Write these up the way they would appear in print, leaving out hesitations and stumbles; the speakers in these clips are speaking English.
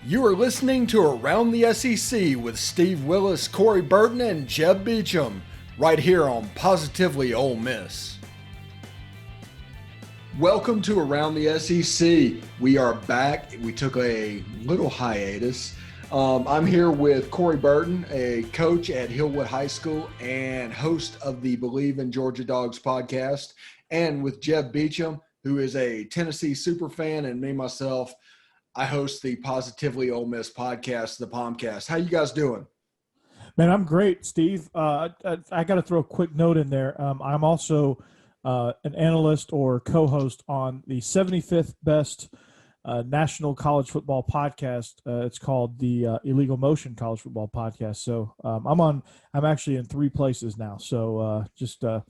You are listening to Around the SEC with Steve Willis, Corey Burton, and Jeb Beecham, right here on Positively Ole Miss. Welcome to Around the SEC. We are back. We took a little hiatus. I'm here with Corey Burton, a coach at Hillwood High School and host of the Believe in Georgia Dogs podcast, and with Jeb Beecham, who is a Tennessee superfan, and me, myself, I host the Positively Ole Miss podcast, the Pomcast. How you guys doing? Man, I'm great, Steve. I got to throw a quick note in there. I'm also an analyst or co-host on the 75th best national college football podcast. It's called the Illegal Motion College Football Podcast. So I'm actually in 3 places now. So just a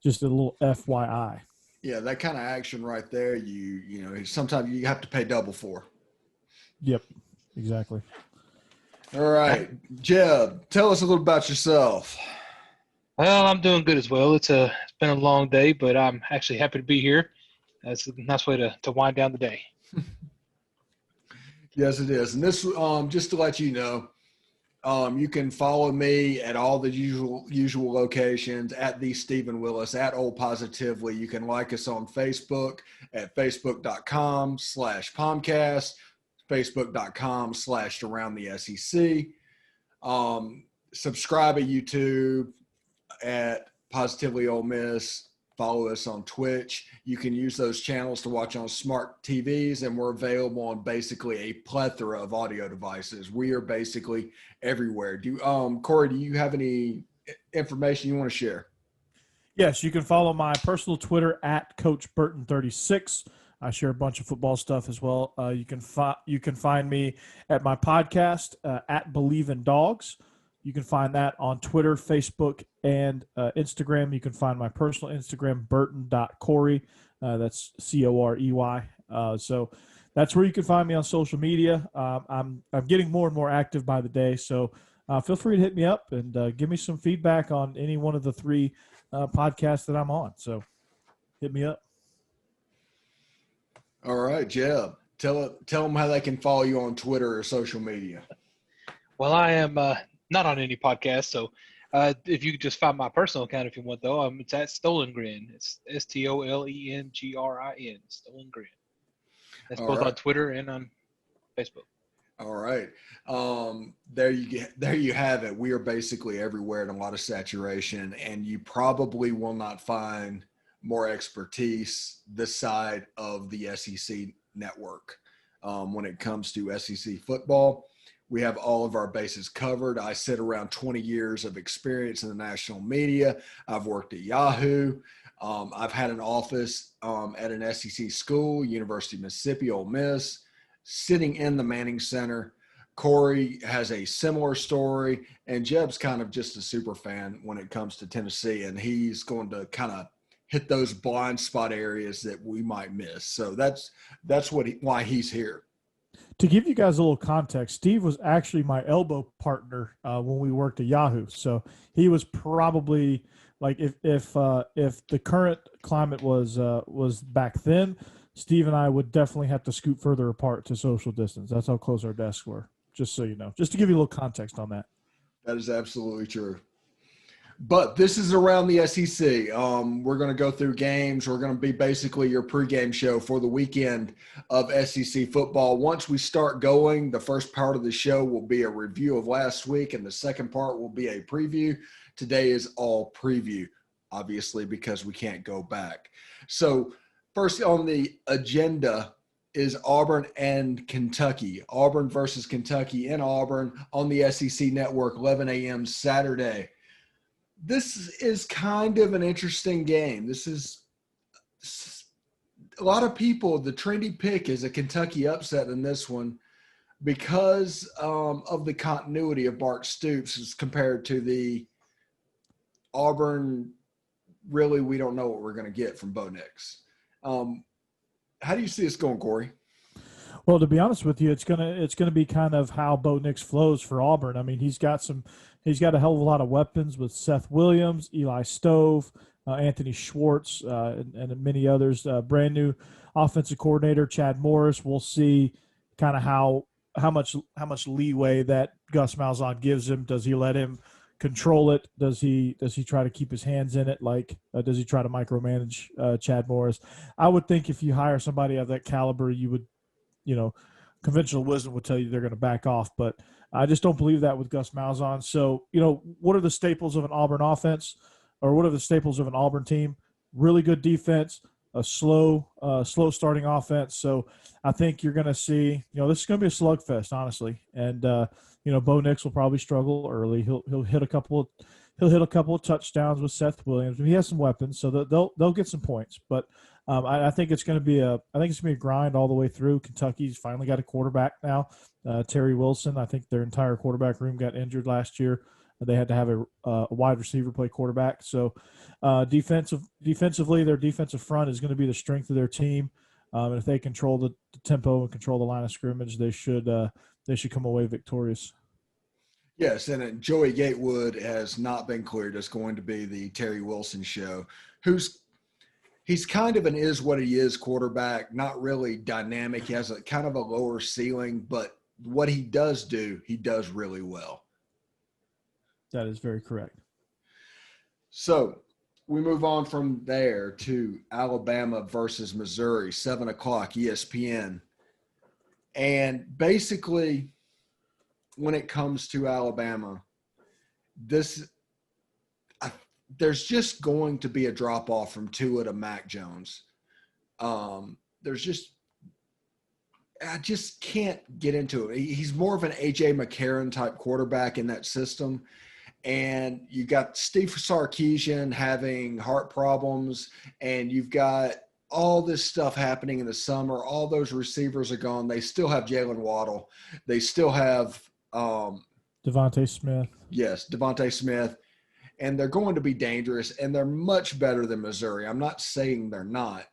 little FYI. Yeah, that kind of action right there. You know, sometimes you have to pay double for. Yep, exactly. All right, Jeb, tell us a little about yourself. Well, I'm doing good as well. It's been a long day, but I'm actually happy to be here. That's a nice way to wind down the day. Yes, it is. And this, just to let you know, you can follow me at all the usual locations, at the Stephen Willis, at Old Positively. You can like us on Facebook at facebook.com/Pomcast, facebook.com/Around the SEC. Subscribe at YouTube at Positively Ole Miss. Follow us on Twitch. You can use those channels to watch on smart TVs, and we're available on basically a plethora of audio devices. We are basically everywhere. Corey, do you have any information you want to share? Yes, you can follow my personal Twitter at Coach Burton36. I share a bunch of football stuff as well. You can find me at my podcast at Believe in Dogs. You can find that on Twitter, Facebook, and Instagram. You can find my personal Instagram, burton.corey. That's Corey. So that's where you can find me on social media. I'm getting more and more active by the day, so feel free to hit me up and give me some feedback on any one of the 3 podcasts that I'm on. So hit me up. All right, Jeb, tell them how they can follow you on Twitter or social media. Well, I am not on any podcast, so if you could just find my personal account if you want, though, it's at Stolengrin. It's STOLENGRIN, Stolengrin. That's both on Twitter and on Facebook. All right. There you have it. We are basically everywhere in a lot of saturation, and you probably will not find more expertise this side of the SEC network when it comes to SEC football. We have all of our bases covered. I sit around 20 years of experience in the national media. I've worked at Yahoo. I've had an office at an SEC school, University of Mississippi, Ole Miss, sitting in the Manning Center. Corey has a similar story, and Jeb's kind of just a super fan when it comes to Tennessee, and he's going to kind of hit those blind spot areas that we might miss. So that's why he's here. To give you guys a little context, Steve was actually my elbow partner when we worked at Yahoo. So he was probably like if the current climate was back then, Steve and I would definitely have to scoot further apart to social distance. That's how close our desks were. Just so you know, just to give you a little context on that. That is absolutely true. But this is Around the SEC. We're going to go through games. We're going to be basically your pregame show for the weekend of SEC football. Once we start going, the first part of the show will be a review of last week, and the second part will be a preview. Today is all preview, obviously, because we can't go back. So first on the agenda is Auburn and Kentucky. Auburn versus Kentucky in Auburn on the SEC Network, 11 a.m. Saturday. This is kind of an interesting game. This is a lot of people. The trendy pick is a Kentucky upset in this one because of the continuity of Bart Stoops as compared to the Auburn. Really, we don't know what we're going to get from Bo Nix. How do you see this going, Corey? Well, to be honest with you, it's gonna be kind of how Bo Nix flows for Auburn. I mean, he's got a hell of a lot of weapons with Seth Williams, Eli Stove, Anthony Schwartz, and many others. Brand new offensive coordinator Chad Morris. We'll see kind of how how much leeway that Gus Malzahn gives him. Does he let him control it? Does he try to keep his hands in it? Like, does he try to micromanage Chad Morris? I would think if you hire somebody of that caliber, you would, conventional wisdom would tell you they're going to back off. But I just don't believe that with Gus Malzahn. So, what are the staples of an Auburn offense, or what are the staples of an Auburn team? Really good defense, a slow starting offense. So I think you're going to see, this is going to be a slugfest, honestly. And Bo Nix will probably struggle early. He'll hit a couple of touchdowns with Seth Williams. He has some weapons, so they'll get some points. But I think it's going to be a grind all the way through. Kentucky's finally got a quarterback now, Terry Wilson. I think their entire quarterback room got injured last year. They had to have a wide receiver play quarterback. So defensively, their defensive front is going to be the strength of their team. And if they control the tempo and control the line of scrimmage, they should come away victorious. Yes, and Joey Gatewood has not been cleared as going to be the Terry Wilson show, he's kind of an is-what-he-is quarterback, not really dynamic. He has a kind of a lower ceiling, but what he does do, he does really well. That is very correct. So we move on from there to Alabama versus Missouri, 7 o'clock, ESPN. And basically, when it comes to Alabama, there's just going to be a drop-off from Tua to Mac Jones. I just can't get into it. He's more of an A.J. McCarron type quarterback in that system. And you got Steve Sarkisian having heart problems, and you've got all this stuff happening in the summer. All those receivers are gone. They still have Jalen Waddle. They still have Devontae Smith. Yes, Devontae Smith. And they're going to be dangerous, and they're much better than Missouri. I'm not saying they're not.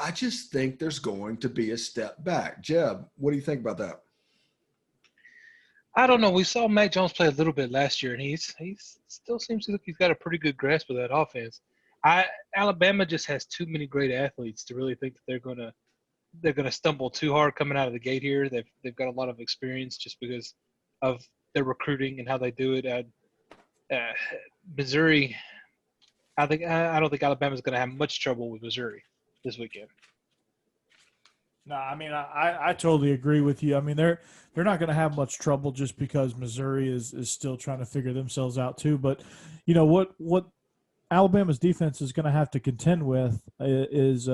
I just think there's going to be a step back. Jeb, what do you think about that? I don't know. We saw Mac Jones play a little bit last year, and he still seems to look he's got a pretty good grasp of that offense. Alabama just has too many great athletes to really think that they're gonna stumble too hard coming out of the gate here. They've got a lot of experience just because of their recruiting and how they do it. Missouri, I don't think Alabama's going to have much trouble with Missouri this weekend. No, I mean I totally agree with you. I mean they're not going to have much trouble just because Missouri is still trying to figure themselves out too. But what Alabama's defense is going to have to contend with is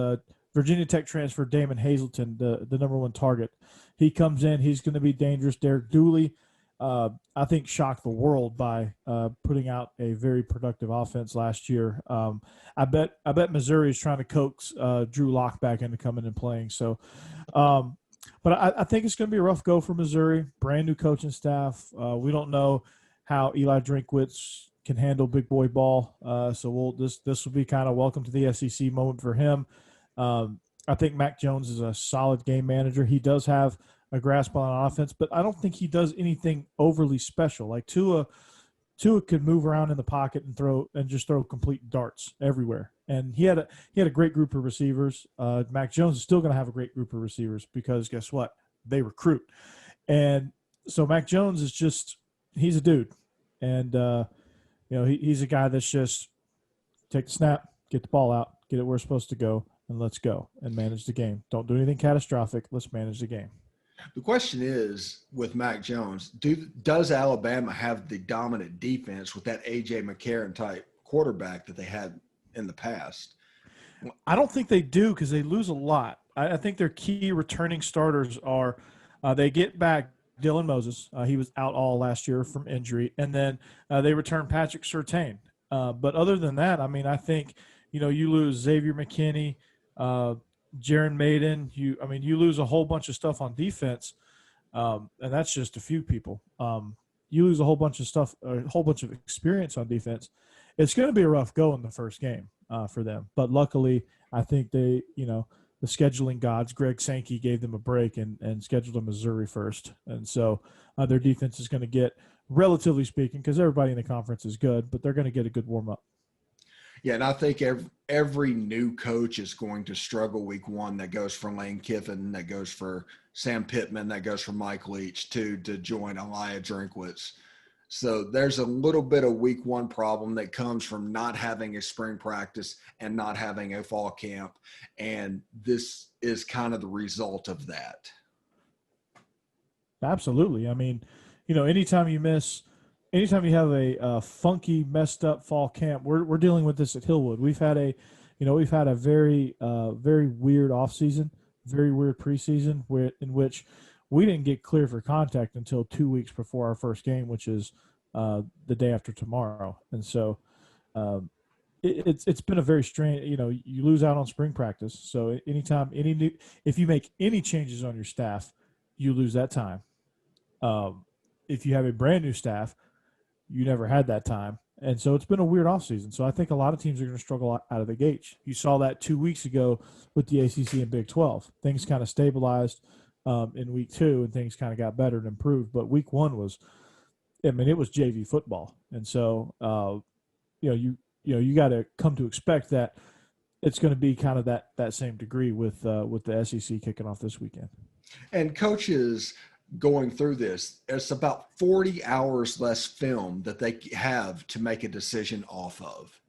Virginia Tech transfer Damon Hazleton, the number one target. He comes in, he's going to be dangerous. Derek Dooley, I think, shocked the world by putting out a very productive offense last year. I bet Missouri is trying to coax Drew Lock back into coming and playing. So, but I think it's going to be a rough go for Missouri. Brand new coaching staff. We don't know how Eli Drinkwitz can handle big boy ball. So this will be kind of welcome to the SEC moment for him. I think Mac Jones is a solid game manager. He does have a grasp on offense, but I don't think he does anything overly special. Like Tua could move around in the pocket and just throw complete darts everywhere. And he had a great group of receivers. Mac Jones is still going to have a great group of receivers because guess what? They recruit. And so Mac Jones is he's a dude. And he's a guy that's just take the snap, get the ball out, get it where it's supposed to go, and let's go and manage the game. Don't do anything catastrophic. Let's manage the game. The question is, with Mac Jones, does Alabama have the dominant defense with that A.J. McCarron type quarterback that they had in the past? I don't think they do because they lose a lot. I think their key returning starters are they get back Dylan Moses. He was out all last year from injury. And then they return Patrick Surtain. But other than that, I mean, I think, you lose Xavier McKinney, Jaron Maiden, you lose a whole bunch of stuff on defense, and that's just a few people. You lose a whole bunch of stuff, a whole bunch of experience on defense. It's going to be a rough go in the first game for them. But luckily, I think they, the scheduling gods, Greg Sankey gave them a break and scheduled them Missouri first. And so their defense is going to get, relatively speaking, because everybody in the conference is good, but they're going to get a good warm-up. Yeah, and I think every new coach is going to struggle week one. That goes for Lane Kiffin, that goes for Sam Pittman, that goes for Mike Leach to join Elijah Drinkwitz. So there's a little bit of week one problem that comes from not having a spring practice and not having a fall camp. And this is kind of the result of that. Absolutely. I mean, anytime you have a funky, messed up fall camp, we're dealing with this at Hillwood. We've had a very very weird offseason, very weird preseason in which we didn't get clear for contact until 2 weeks before our first game, which is the day after tomorrow. And so it's been a very strange. You lose out on spring practice. So if you make any changes on your staff, you lose that time. If you have a brand new staff, you never had that time. And so it's been a weird offseason. So I think a lot of teams are going to struggle out of the gate. You saw that 2 weeks ago with the ACC and Big 12. Things kind of stabilized in week two, and things kind of got better and improved. But week one it was JV football. And so, you got to come to expect that it's going to be kind of that same degree with the SEC kicking off this weekend. And coaches going through this, it's about 40 hours less film that they have to make a decision off of.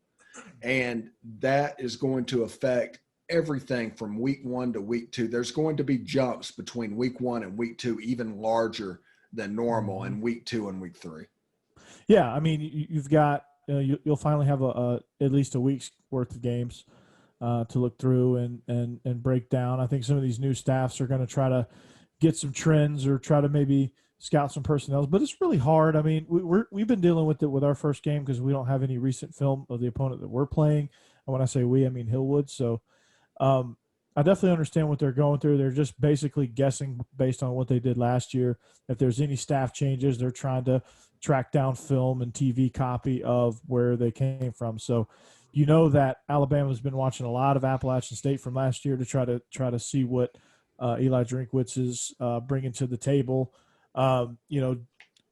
And that is going to affect everything from week one to week two. There's going to be jumps between week one and week two, even larger than normal in week two and week three. Yeah. I mean, you've got, you'll finally have at least a week's worth of games to look through and break down. I think some of these new staffs are going to try to get some trends or try to maybe scout some personnel, but it's really hard. I mean, we've been dealing with it with our first game because we don't have any recent film of the opponent that we're playing. And when I say we, I mean Hillwood. So I definitely understand what they're going through. They're just basically guessing based on what they did last year. If there's any staff changes, they're trying to track down film and TV copy of where they came from. So that Alabama's been watching a lot of Appalachian State from last year to try to see what Eli Drinkwitz is bringing to the table.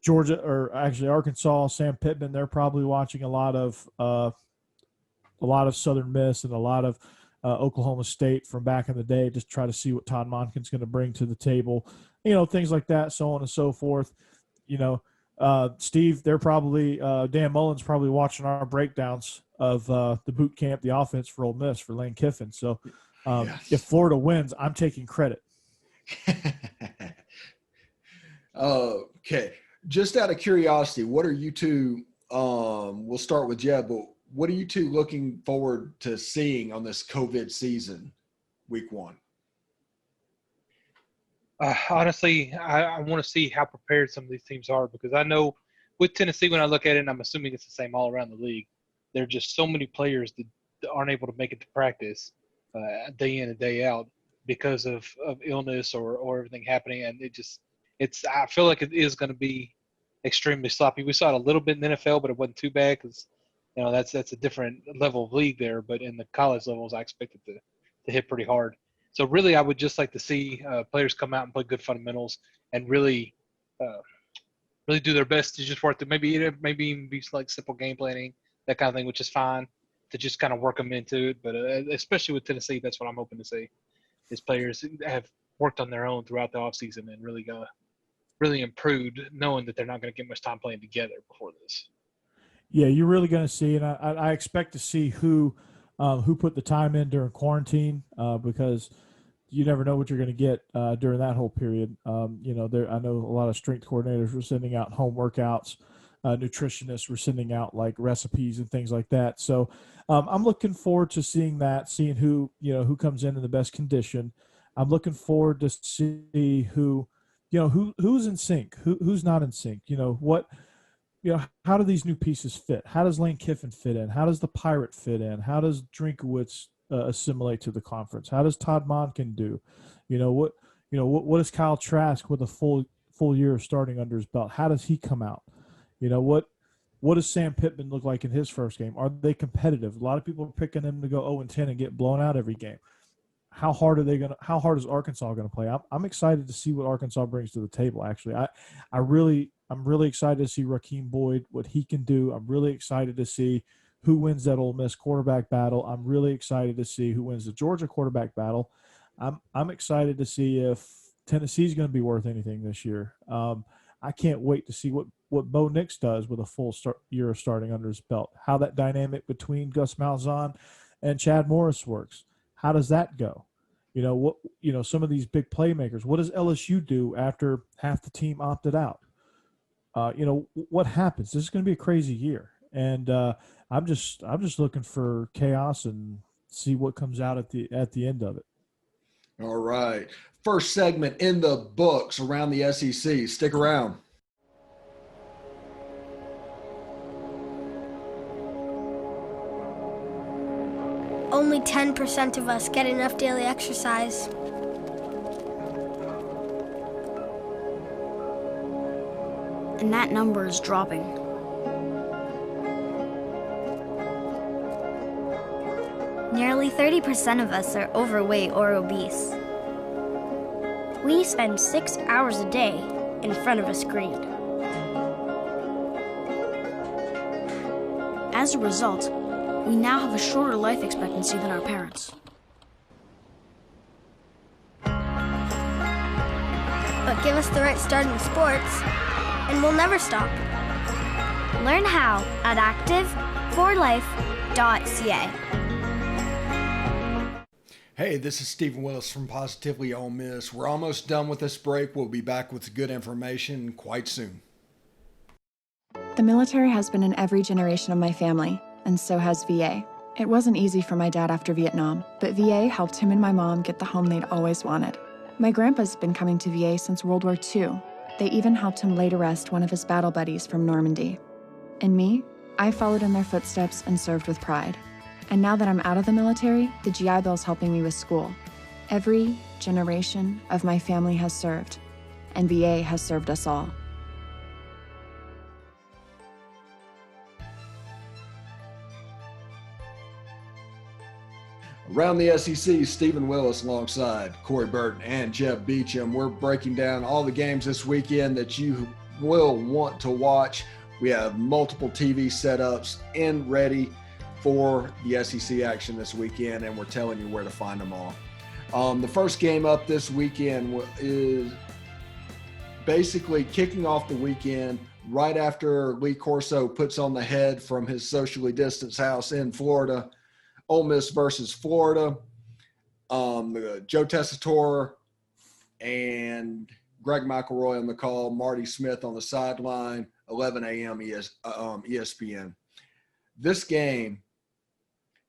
Georgia, or actually Arkansas, Sam Pittman, they're probably watching a lot of Southern Miss and a lot of Oklahoma State from back in the day, just try to see what Todd Monken's going to bring to the table, things like that, so on and so forth. Steve, they're probably Dan Mullen's probably watching our breakdowns of the boot camp, the offense for Ole Miss for Lane Kiffin. So Yes. If Florida wins, I'm taking credit. Okay. Just out of curiosity, what are you two, we'll start with Jeb, but what are you two looking forward to seeing on this COVID season, week one? Honestly, I want to see how prepared some of these teams are, because I know with Tennessee, when I look at it, and I'm assuming it's the same all around the league, there are just so many players that aren't able to make it to practice day in and day out because of illness or everything happening. And I feel like it is going to be extremely sloppy. We saw it a little bit in the NFL, but it wasn't too bad because, that's a different level of league there. But in the college levels, I expect it to hit pretty hard. So really, I would just like to see players come out and play good fundamentals and really do their best to just work through. Maybe even be like simple game planning, that kind of thing, which is fine, to just kind of work them into it. But especially with Tennessee, that's what I'm hoping to see, is players have worked on their own throughout the offseason and really improved, knowing that they're not going to get much time playing together before this. Yeah, you're really going to see, and I expect to see who put the time in during quarantine because you never know what you're going to get during that whole period. I know a lot of strength coordinators were sending out home workouts, nutritionists were sending out like recipes and things like that. So I'm looking forward to seeing who comes in the best condition. I'm looking forward to see who's in sync, who's not in sync. How do these new pieces fit? How does Lane Kiffin fit in? How does the Pirate fit in? How does Drinkowitz assimilate to the conference? How does Todd Monken do? What is Kyle Trask with a full year of starting under his belt? How does he come out? What does Sam Pittman look like in his first game? Are they competitive? A lot of people are picking them to go 0-10 and get blown out every game. How hard is Arkansas going to play? I'm excited to see what Arkansas brings to the table. Actually, I'm really excited to see Rakeem Boyd, what he can do. I'm really excited to see who wins that Ole Miss quarterback battle. I'm really excited to see who wins the Georgia quarterback battle. I'm excited to see if Tennessee's going to be worth anything this year. I can't wait to see what Bo Nix does with a full year of starting under his belt, how that dynamic between Gus Malzahn and Chad Morris works. How does that go? Some of these big playmakers, what does LSU do after half the team opted out? What happens? This is going to be a crazy year. And I'm just looking for chaos and see what comes out at the end of it. All right. First segment in the books around the SEC. Stick around. Only 10% of us get enough daily exercise. And that number is dropping. Nearly 30% of us are overweight or obese. We spend 6 hours a day in front of a screen. As a result, we now have a shorter life expectancy than our parents. But give us the right start in sports, and we'll never stop. Learn how at active4life.ca. Hey, this is Stephen Willis from Positively Ole Miss. We're almost done with this break. We'll be back with good information quite soon. The military has been in every generation of my family, and so has VA. It wasn't easy for my dad after Vietnam, but VA helped him and my mom get the home they'd always wanted. My grandpa's been coming to VA since World War II. They even helped him lay to rest one of his battle buddies from Normandy. And me, I followed in their footsteps and served with pride. And now that I'm out of the military, the GI Bill's helping me with school. Every generation of my family has served, and VA has served us all. Around the SEC, Stephen Willis alongside Corey Burton and Jeb Beecham. We're breaking down all the games this weekend that you will want to watch. We have multiple TV setups in ready for the SEC action this weekend, and we're telling you where to find them all. The first game up this weekend is basically kicking off the weekend right after Lee Corso puts on the head from his socially distanced house in Florida. Ole Miss versus Florida. Joe Tessitore and Greg McElroy on the call, Marty Smith on the sideline, 11 a.m. ESPN. This game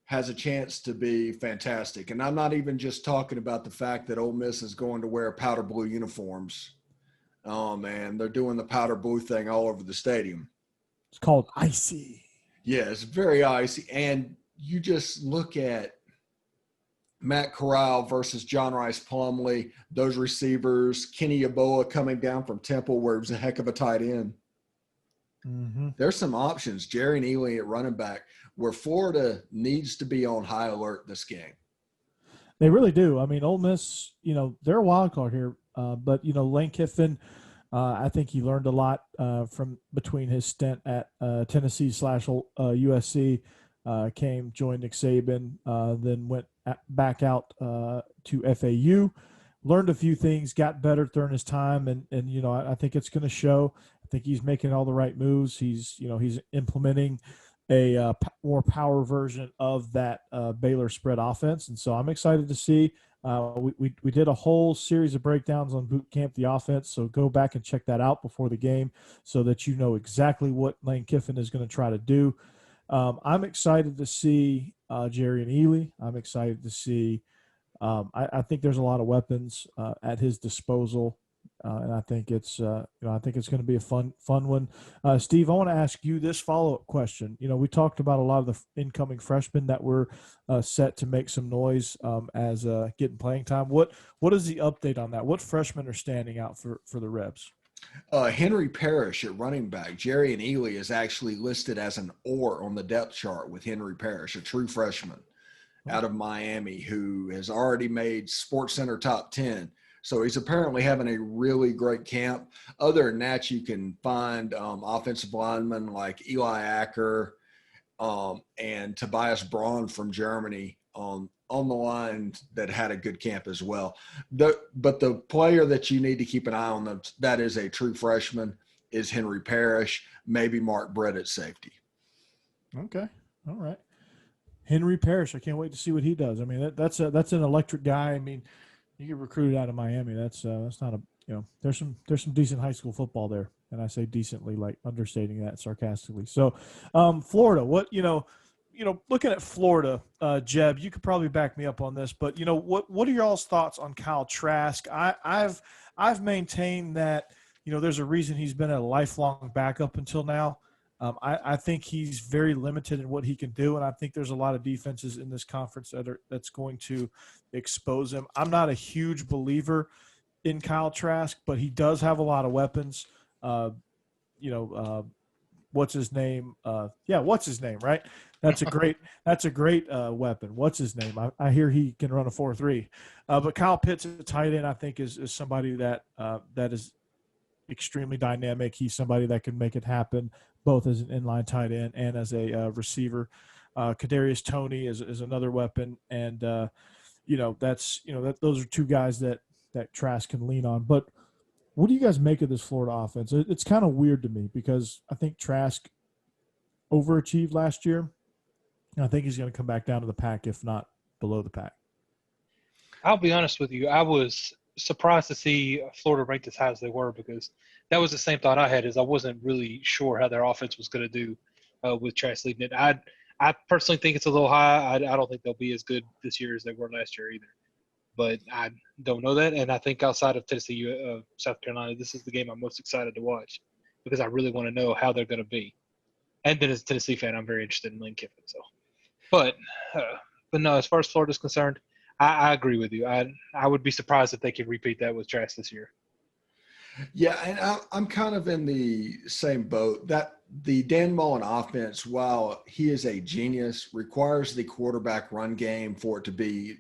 has a chance to be fantastic. And I'm not even just talking about the fact that Ole Miss is going to wear powder blue uniforms. And they're doing the powder blue thing all over the stadium. It's called icy. Yeah, it's very icy. And you just look at Matt Corral versus John Rice Plumlee, those receivers, Kenny Yeboah coming down from Temple, where he was a heck of a tight end. Mm-hmm. There's some options. Jerry and Ely at running back, where Florida needs to be on high alert this game. They really do. I mean, Ole Miss, they're a wild card here. But Lane Kiffin, I think he learned a lot from between his stint at Tennessee/USC, joined Nick Saban, then went back out to FAU, learned a few things, got better during his time, and I think it's going to show. I think he's making all the right moves. He's implementing a more power version of that Baylor spread offense, and so I'm excited to see. We did a whole series of breakdowns on boot camp, the offense, so go back and check that out before the game so that you know exactly what Lane Kiffin is going to try to do. I'm excited to see Jerry and Ely. I'm excited to see I think there's a lot of weapons at his disposal, and I think it's going to be a fun one. Steve, I want to ask you this follow-up question. We talked about a lot of the incoming freshmen that were set to make some noise as getting playing time. What is the update on that? What freshmen are standing out for the Rebs? Henry Parrish at running back. Jerry and Ely is actually listed as an or on the depth chart with Henry Parrish, a true freshman out of Miami who has already made SportsCenter top 10. So he's apparently having a really great camp. Other than that, you can find offensive linemen like Eli Acker and Tobias Braun from Germany on the line that had a good camp as well. But the player that you need to keep an eye on that is a true freshman is Henry Parrish, maybe Mark Brett at safety. Okay. All right. Henry Parrish. I can't wait to see what he does. I mean, that's an electric guy. I mean, you get recruited out of Miami. That's not a, there's some decent high school football there. And I say decently, like understating that sarcastically. So, Florida, what, looking at Florida, Jeb, you could probably back me up on this, but what are y'all's thoughts on Kyle Trask? I've maintained that, there's a reason he's been a lifelong backup until now. I think he's very limited in what he can do, and I think there's a lot of defenses in this conference that's going to expose him. I'm not a huge believer in Kyle Trask, but he does have a lot of weapons. What's his name? What's his name, right? That's a great weapon. What's his name? I hear he can run a 4.3. But Kyle Pitts at tight end, I think, is somebody that is extremely dynamic. He's somebody that can make it happen, both as an inline tight end and as a receiver. Kadarius Toney is another weapon, and those are two guys that Trask can lean on. But what do you guys make of this Florida offense? It's kind of weird to me because I think Trask overachieved last year, and I think he's going to come back down to the pack, if not below the pack. I'll be honest with you. I was surprised to see Florida ranked as high as they were, because that was the same thought I had. Is I wasn't really sure how their offense was going to do with Trask leading it. I personally think it's a little high. I don't think they'll be as good this year as they were last year either. But I don't know that, and I think outside of Tennessee, South Carolina, this is the game I'm most excited to watch because I really want to know how they're going to be. And then as a Tennessee fan, I'm very interested in Lane Kiffin. So, but no, as far as Florida's concerned, I agree with you. I would be surprised if they could repeat that with Trask this year. Yeah, and I'm kind of in the same boat. That the Dan Mullen offense, while he is a genius, requires the quarterback run game for it to be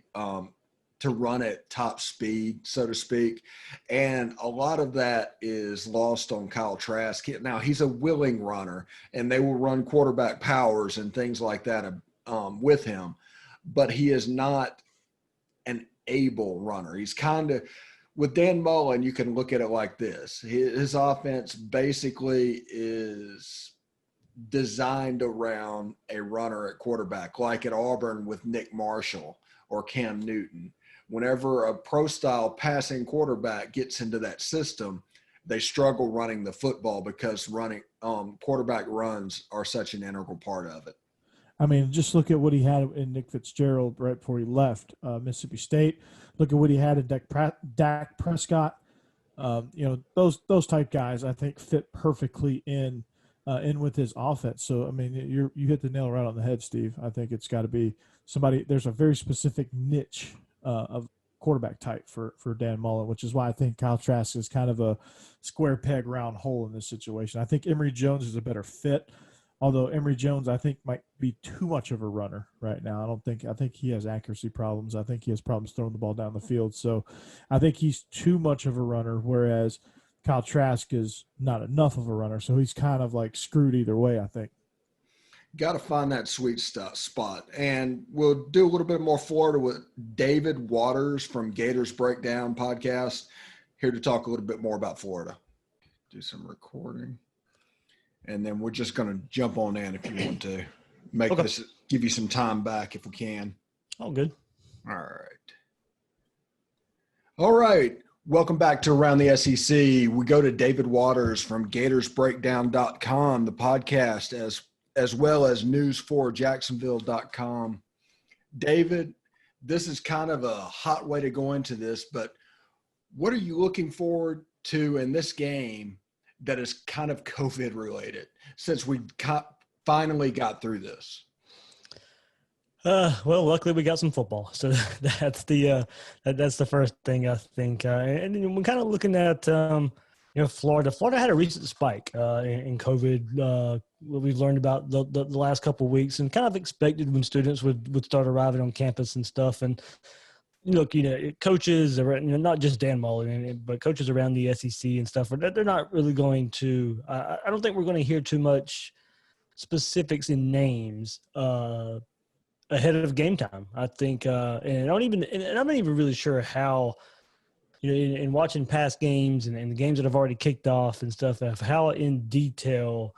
to run at top speed, so to speak. And a lot of that is lost on Kyle Trask. Now, he's a willing runner, and they will run quarterback powers and things like that with him. But he is not an able runner. He's kind of – with Dan Mullen, you can look at it like this. His offense basically is designed around a runner at quarterback, like at Auburn with Nick Marshall or Cam Newton. Whenever a pro-style passing quarterback gets into that system, they struggle running the football because quarterback runs are such an integral part of it. I mean, just look at what he had in Nick Fitzgerald right before he left Mississippi State. Look at what he had in Dak Prescott. Those type guys, I think, fit perfectly in with his offense. So, I mean, you hit the nail right on the head, Steve. I think it's got to be somebody. There's a very specific niche of quarterback type for Dan Mullen, which is why I think Kyle Trask is kind of a square peg round hole in this situation. I think Emory Jones is a better fit, although Emory Jones I think might be too much of a runner right now. I think he has accuracy problems. I think he has problems throwing the ball down the field. So I think he's too much of a runner, whereas Kyle Trask is not enough of a runner. So he's kind of like screwed either way, I think. Got to find that sweet spot. And we'll do a little bit more Florida with David Waters from Gators Breakdown podcast, here to talk a little bit more about Florida. Do some recording. And then we're just going to jump on in if you want to this, give you some time back if we can. Oh, good. All right. Welcome back to Around the SEC. We go to David Waters from GatorsBreakdown.com, the podcast, as well as news4jacksonville.com. David, this is kind of a hot way to go into this, but what are you looking forward to in this game that is kind of COVID related since we finally got through this? Well, luckily we got some football, so that's the first thing I think. And we're kind of looking at Florida. Florida had a recent spike in COVID. What we've learned about the last couple of weeks, and kind of expected when students would start arriving on campus and stuff. And look, coaches, not just Dan Mullen, but coaches around the SEC and stuff, they're not really going to. I don't think we're going to hear too much specifics and names ahead of game time. I think, and I'm not even really sure how, in watching past games and the games that have already kicked off and stuff, of how in detail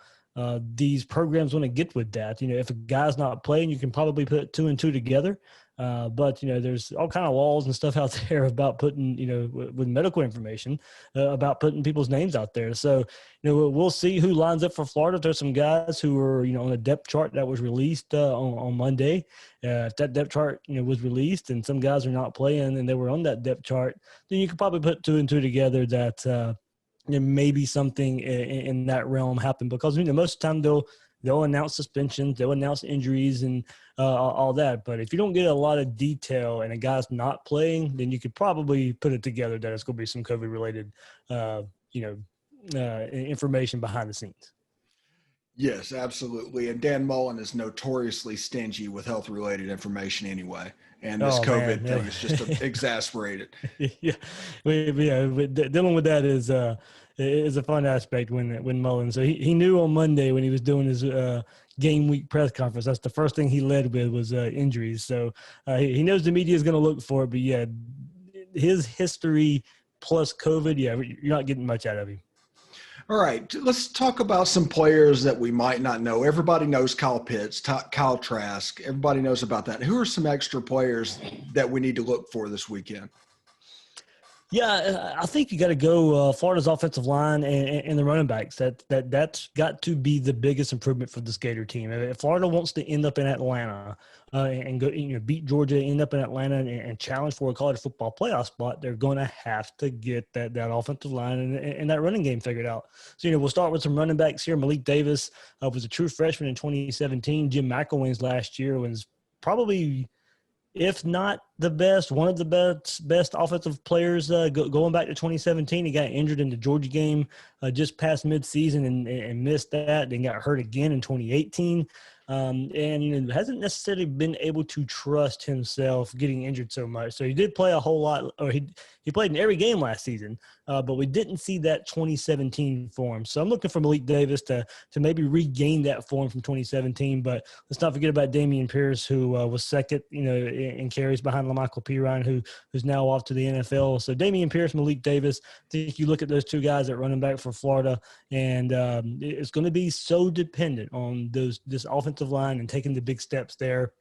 these programs want to get with that. If a guy's not playing, you can probably put 2 and 2 together. But there's all kind of laws and stuff out there about putting, with medical information about putting people's names out there. So, we'll see who lines up for Florida. There's some guys who are, on a depth chart that was released on Monday. If that depth chart, was released and some guys are not playing and they were on that depth chart, then you could probably put 2 and 2 together that maybe something in that realm happened, because most of the time they'll announce suspensions, they'll announce injuries and all that. But if you don't get a lot of detail and a guy's not playing, then you could probably put it together that it's going to be some COVID-related, information behind the scenes. Yes, absolutely. And Dan Mullen is notoriously stingy with health-related information anyway. And this COVID thing is just exasperated. Yeah, dealing with that is a fun aspect when Mullen. So he knew on Monday when he was doing his game week press conference, that's the first thing he led with was injuries. So he knows the media is going to look for it. But yeah, his history plus COVID, you're not getting much out of him. All right, let's talk about some players that we might not know. Everybody knows Kyle Pitts, Kyle Trask. Everybody knows about that. Who are some extra players that we need to look for this weekend? Yeah, I think you got to go Florida's offensive line and the running backs. That's got to be the biggest improvement for this Gator team. If Florida wants to end up in Atlanta and go, beat Georgia, end up in Atlanta and challenge for a college football playoff spot, they're going to have to get that offensive line and that running game figured out. So we'll start with some running backs here. Malik Davis was a true freshman in 2017. Jim McElwain's last year was probably, if not the best, one of the best offensive players going back to 2017. He got injured in the Georgia game just past midseason and missed that, then got hurt again in 2018. And hasn't necessarily been able to trust himself getting injured so much. So he did play a whole lot, or he played in every game last season, but we didn't see that 2017 form. So I'm looking for Malik Davis to maybe regain that form from 2017. But let's not forget about Dameon Pierce, who was second, in carries behind LaMichael Pirine, who's now off to the NFL. So Dameon Pierce, Malik Davis, I think you look at those two guys at running back for Florida, and it's going to be so dependent on this offensive line and taking the big steps there.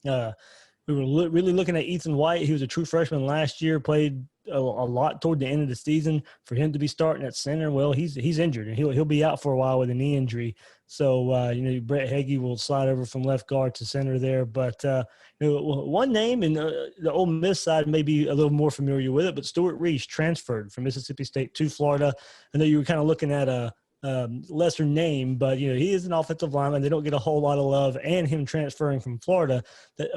We were really looking at Ethan White. He was a true freshman last year, played a lot toward the end of the season. For him to be starting at center, well, he's injured and he'll be out for a while with a knee injury. So Brett Hagee will slide over from left guard to center there. But one name in the Ole Miss side may be a little more familiar with it, but Stuart Reese transferred from Mississippi State to Florida. I know you were kind of looking at a lesser name, but he is an offensive lineman. They don't get a whole lot of love, and him transferring from Florida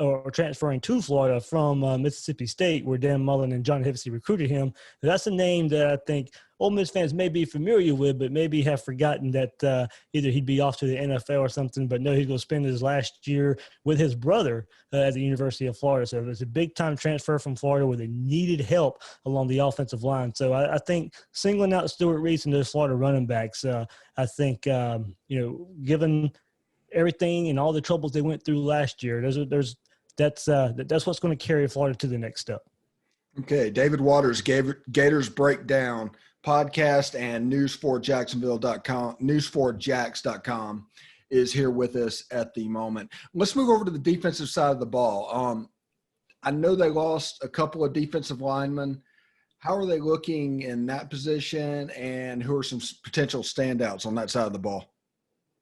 or transferring to Florida from Mississippi State, where Dan Mullen and John Hevesy recruited him. That's a name that I think Ole Miss fans may be familiar with, but maybe have forgotten that either he'd be off to the NFL or something, but no, he's going to spend his last year with his brother at the University of Florida. So it's a big-time transfer from Florida where they needed help along the offensive line. So I think singling out Stuart Reese and those Florida running backs, I think, given everything and all the troubles they went through last year, that's what's going to carry Florida to the next step. Okay, David Waters, Gators Breakdown podcast and news4jacksonville.com, news4jacks.com is here with us at the moment. Let's move over to the defensive side of the ball. I know they lost a couple of defensive linemen. How are they looking in that position, and who are some potential standouts on that side of the ball?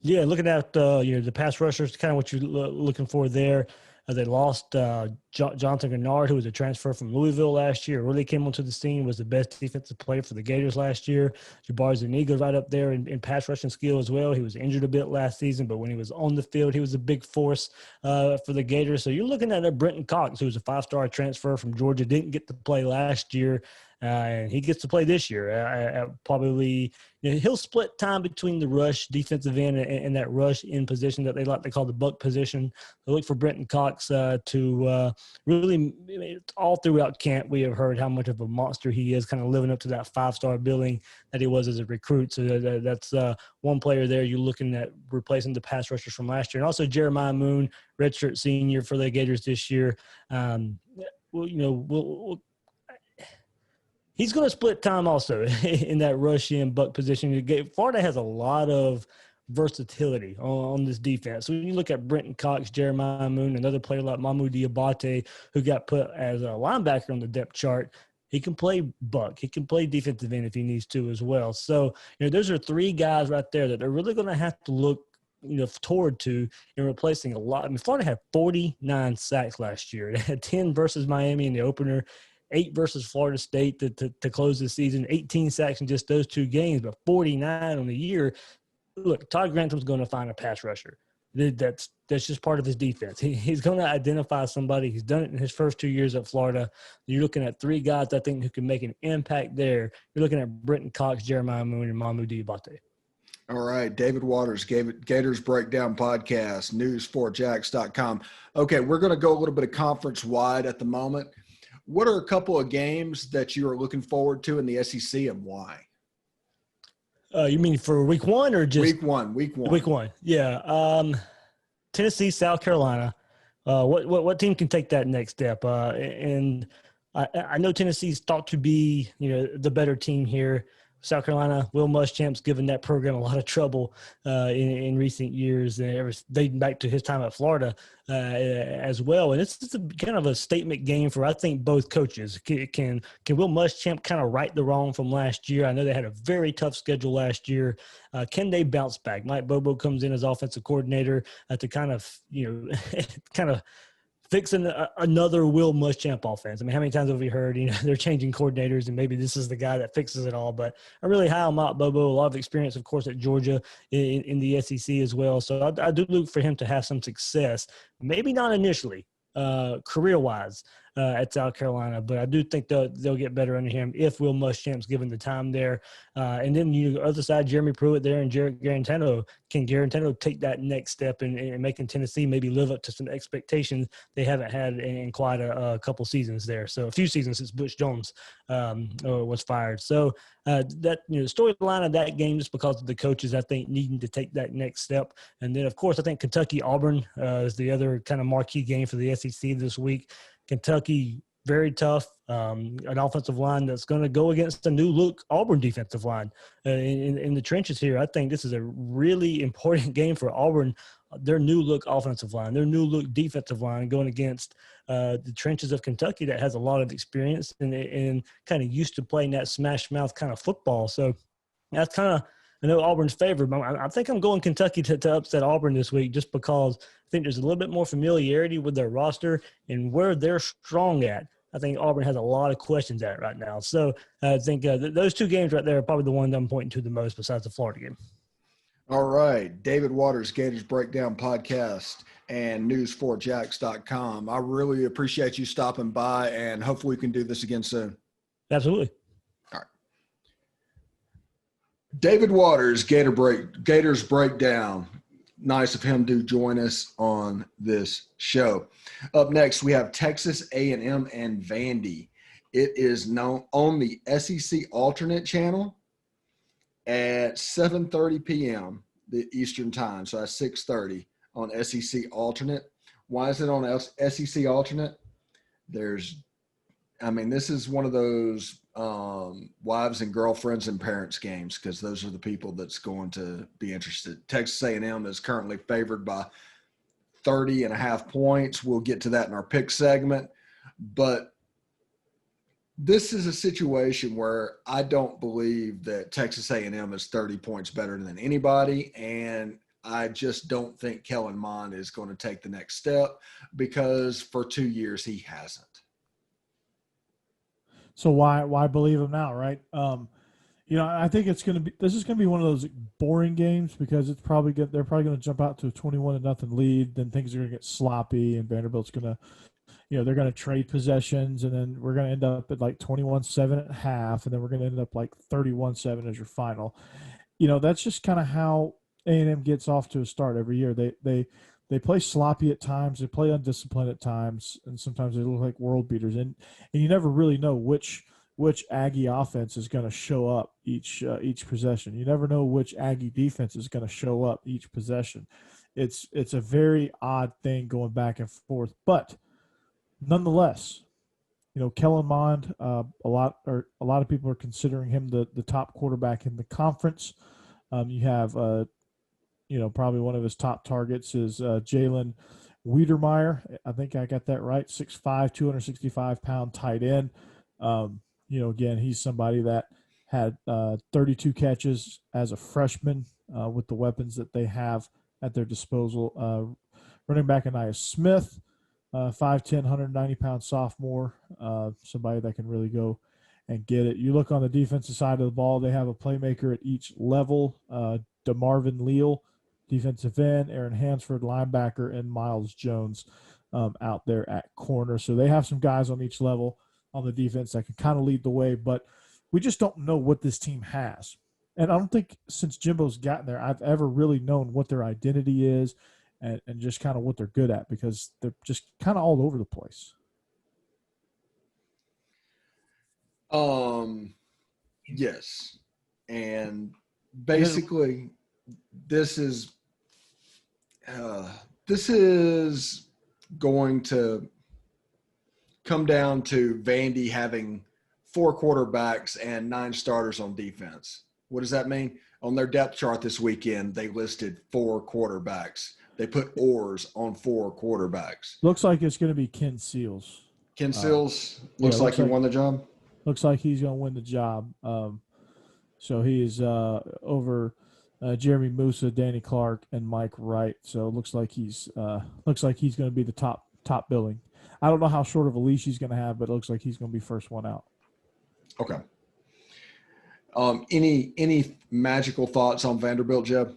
Yeah, looking at the pass rushers, kind of what you're looking for there. They lost Jonathan Gennard, who was a transfer from Louisville last year. Really came onto the scene, was the best defensive player for the Gators last year. Jabari Zuniga right up there in pass rushing skill as well. He was injured a bit last season, but when he was on the field, he was a big force for the Gators. So you're looking at Brenton Cox, who was a five-star transfer from Georgia, didn't get to play last year. and he gets to play this year. Probably, he'll split time between the rush defensive end and that rush in position that they like to call the buck position. They look for Brenton Cox to really, all throughout camp, we have heard how much of a monster he is, kind of living up to that 5-star billing that he was as a recruit. So that's one player there you're looking at replacing the pass rushers from last year. And also Jeremiah Moon, redshirt senior for the Gators this year. He's going to split time also in that rush-in buck position. Florida has a lot of versatility on this defense. So when you look at Brenton Cox, Jeremiah Moon, another player like Mamu Diabate, who got put as a linebacker on the depth chart, he can play buck. He can play defensive end if he needs to as well. So, those are 3 guys right there that they're really going to have to look toward to in replacing a lot. I mean, Florida had 49 sacks last year. They had 10 versus Miami in the opener, 8 versus Florida State to close the season, 18 sacks in just those 2 games, but 49 on the year. Look, Todd Grantham's going to find a pass rusher. That's just part of his defense. He's going to identify somebody. He's done it in his first 2 years at Florida. You're looking at 3 guys, I think, who can make an impact there. You're looking at Brenton Cox, Jeremiah Moon, and Mamu Diabate. All right, David Waters, Gators Breakdown Podcast, news4jax.com. Okay, we're going to go a little bit of conference-wide at the moment. What are a couple of games that you are looking forward to in the SEC and why? You mean for week 1 or just week one? Week one. Yeah. Tennessee, South Carolina. What team can take that next step? And I know Tennessee's thought to be the better team here. South Carolina, Will Muschamp's given that program a lot of trouble in recent years, dating back to his time at Florida as well. And it's just kind of a statement game for, I think, both coaches. Can Will Muschamp kind of right the wrong from last year? I know they had a very tough schedule last year. Can they bounce back? Mike Bobo comes in as offensive coordinator to kind of fixing another Will Muschamp offense. I mean, how many times have we heard, they're changing coordinators and maybe this is the guy that fixes it all. But I'm really high on Mike Bobo, a lot of experience, of course, at Georgia in the SEC as well. So I do look for him to have some success, maybe not initially, career-wise at South Carolina, but I do think they'll get better under him if Will Muschamp's given the time there. And then other side, Jeremy Pruitt there and Jarrett Garantano. Can Garantano take that next step in making Tennessee maybe live up to some expectations they haven't had in quite a couple seasons there? So a few seasons since Butch Jones was fired. So that storyline of that game, just because of the coaches, I think, needing to take that next step. And then, of course, I think Kentucky-Auburn is the other kind of marquee game for the SEC this week. Kentucky, very tough, an offensive line that's going to go against a new-look Auburn defensive line in the trenches here. I think this is a really important game for Auburn, their new-look offensive line, their new-look defensive line going against the trenches of Kentucky that has a lot of experience and kind of used to playing that smash-mouth kind of football. So that's kind of – I know Auburn's favored, but I think I'm going Kentucky to upset Auburn this week just because I think there's a little bit more familiarity with their roster and where they're strong at. I think Auburn has a lot of questions at right now. So I think those 2 games right there are probably the ones I'm pointing to the most besides the Florida game. All right. David Waters, Gators Breakdown Podcast and news4jax.com. I really appreciate you stopping by, and hopefully we can do this again soon. Absolutely. David Waters, Gators Breakdown. Nice of him to join us on this show. Up next, we have Texas A&M and Vandy. It is known on the SEC alternate channel at 7:30 p.m. the Eastern time. So that's 6:30 on SEC alternate. Why is it on SEC alternate? This is one of those wives and girlfriends and parents games, because those are the people that's going to be interested. Texas A&M is currently favored by 30.5 points. We'll get to that in our pick segment. But this is a situation where I don't believe that Texas A&M is 30 points better than anybody, and I just don't think Kellen Mond is going to take the next step, because for 2 years he hasn't. So why believe him now, right? I think this is going to be one of those boring games, because they're probably going to jump out to a 21-0 lead. Then things are going to get sloppy, and Vanderbilt's going to, they're going to trade possessions, and then we're going to end up at like 21-7 at half, and then we're going to end up like 31-7 as your final. That's just kind of how A&M gets off to a start every year. They play sloppy at times, they play undisciplined at times, and sometimes they look like world beaters. And you never really know which Aggie offense is going to show up each possession. You never know which Aggie defense is going to show up each possession. It's a very odd thing going back and forth, but nonetheless, Kellen Mond, a lot of people are considering him the top quarterback in the conference. You have probably one of his top targets is Jalen Wiedermeyer. I think I got that right. 6'5", 265-pound tight end. Again, he's somebody that had 32 catches as a freshman with the weapons that they have at their disposal. Running back Anaya Smith, 5'10", 190-pound sophomore, somebody that can really go and get it. You look on the defensive side of the ball, they have a playmaker at each level, DeMarvin Leal, defensive end, Aaron Hansford, linebacker, and Miles Jones out there at corner. So they have some guys on each level on the defense that can kind of lead the way, but we just don't know what this team has. And I don't think since Jimbo's gotten there, I've ever really known what their identity is and just kind of what they're good at, because they're just kind of all over the place. Yes. And basically this is going to come down to Vandy having 4 quarterbacks and 9 starters on defense. What does that mean? On their depth chart this weekend, they listed 4 quarterbacks. They put oars on 4 quarterbacks. Looks like it's going to be Ken Seals. Ken Seals looks like he won the job. Looks like he's going to win the job. So he is over Jeremy Musa, Danny Clark, and Mike Wright. So it looks like he's going to be the top billing. I don't know how short of a leash he's going to have, but it looks like he's going to be first one out. Okay. Any magical thoughts on Vanderbilt, Jeb?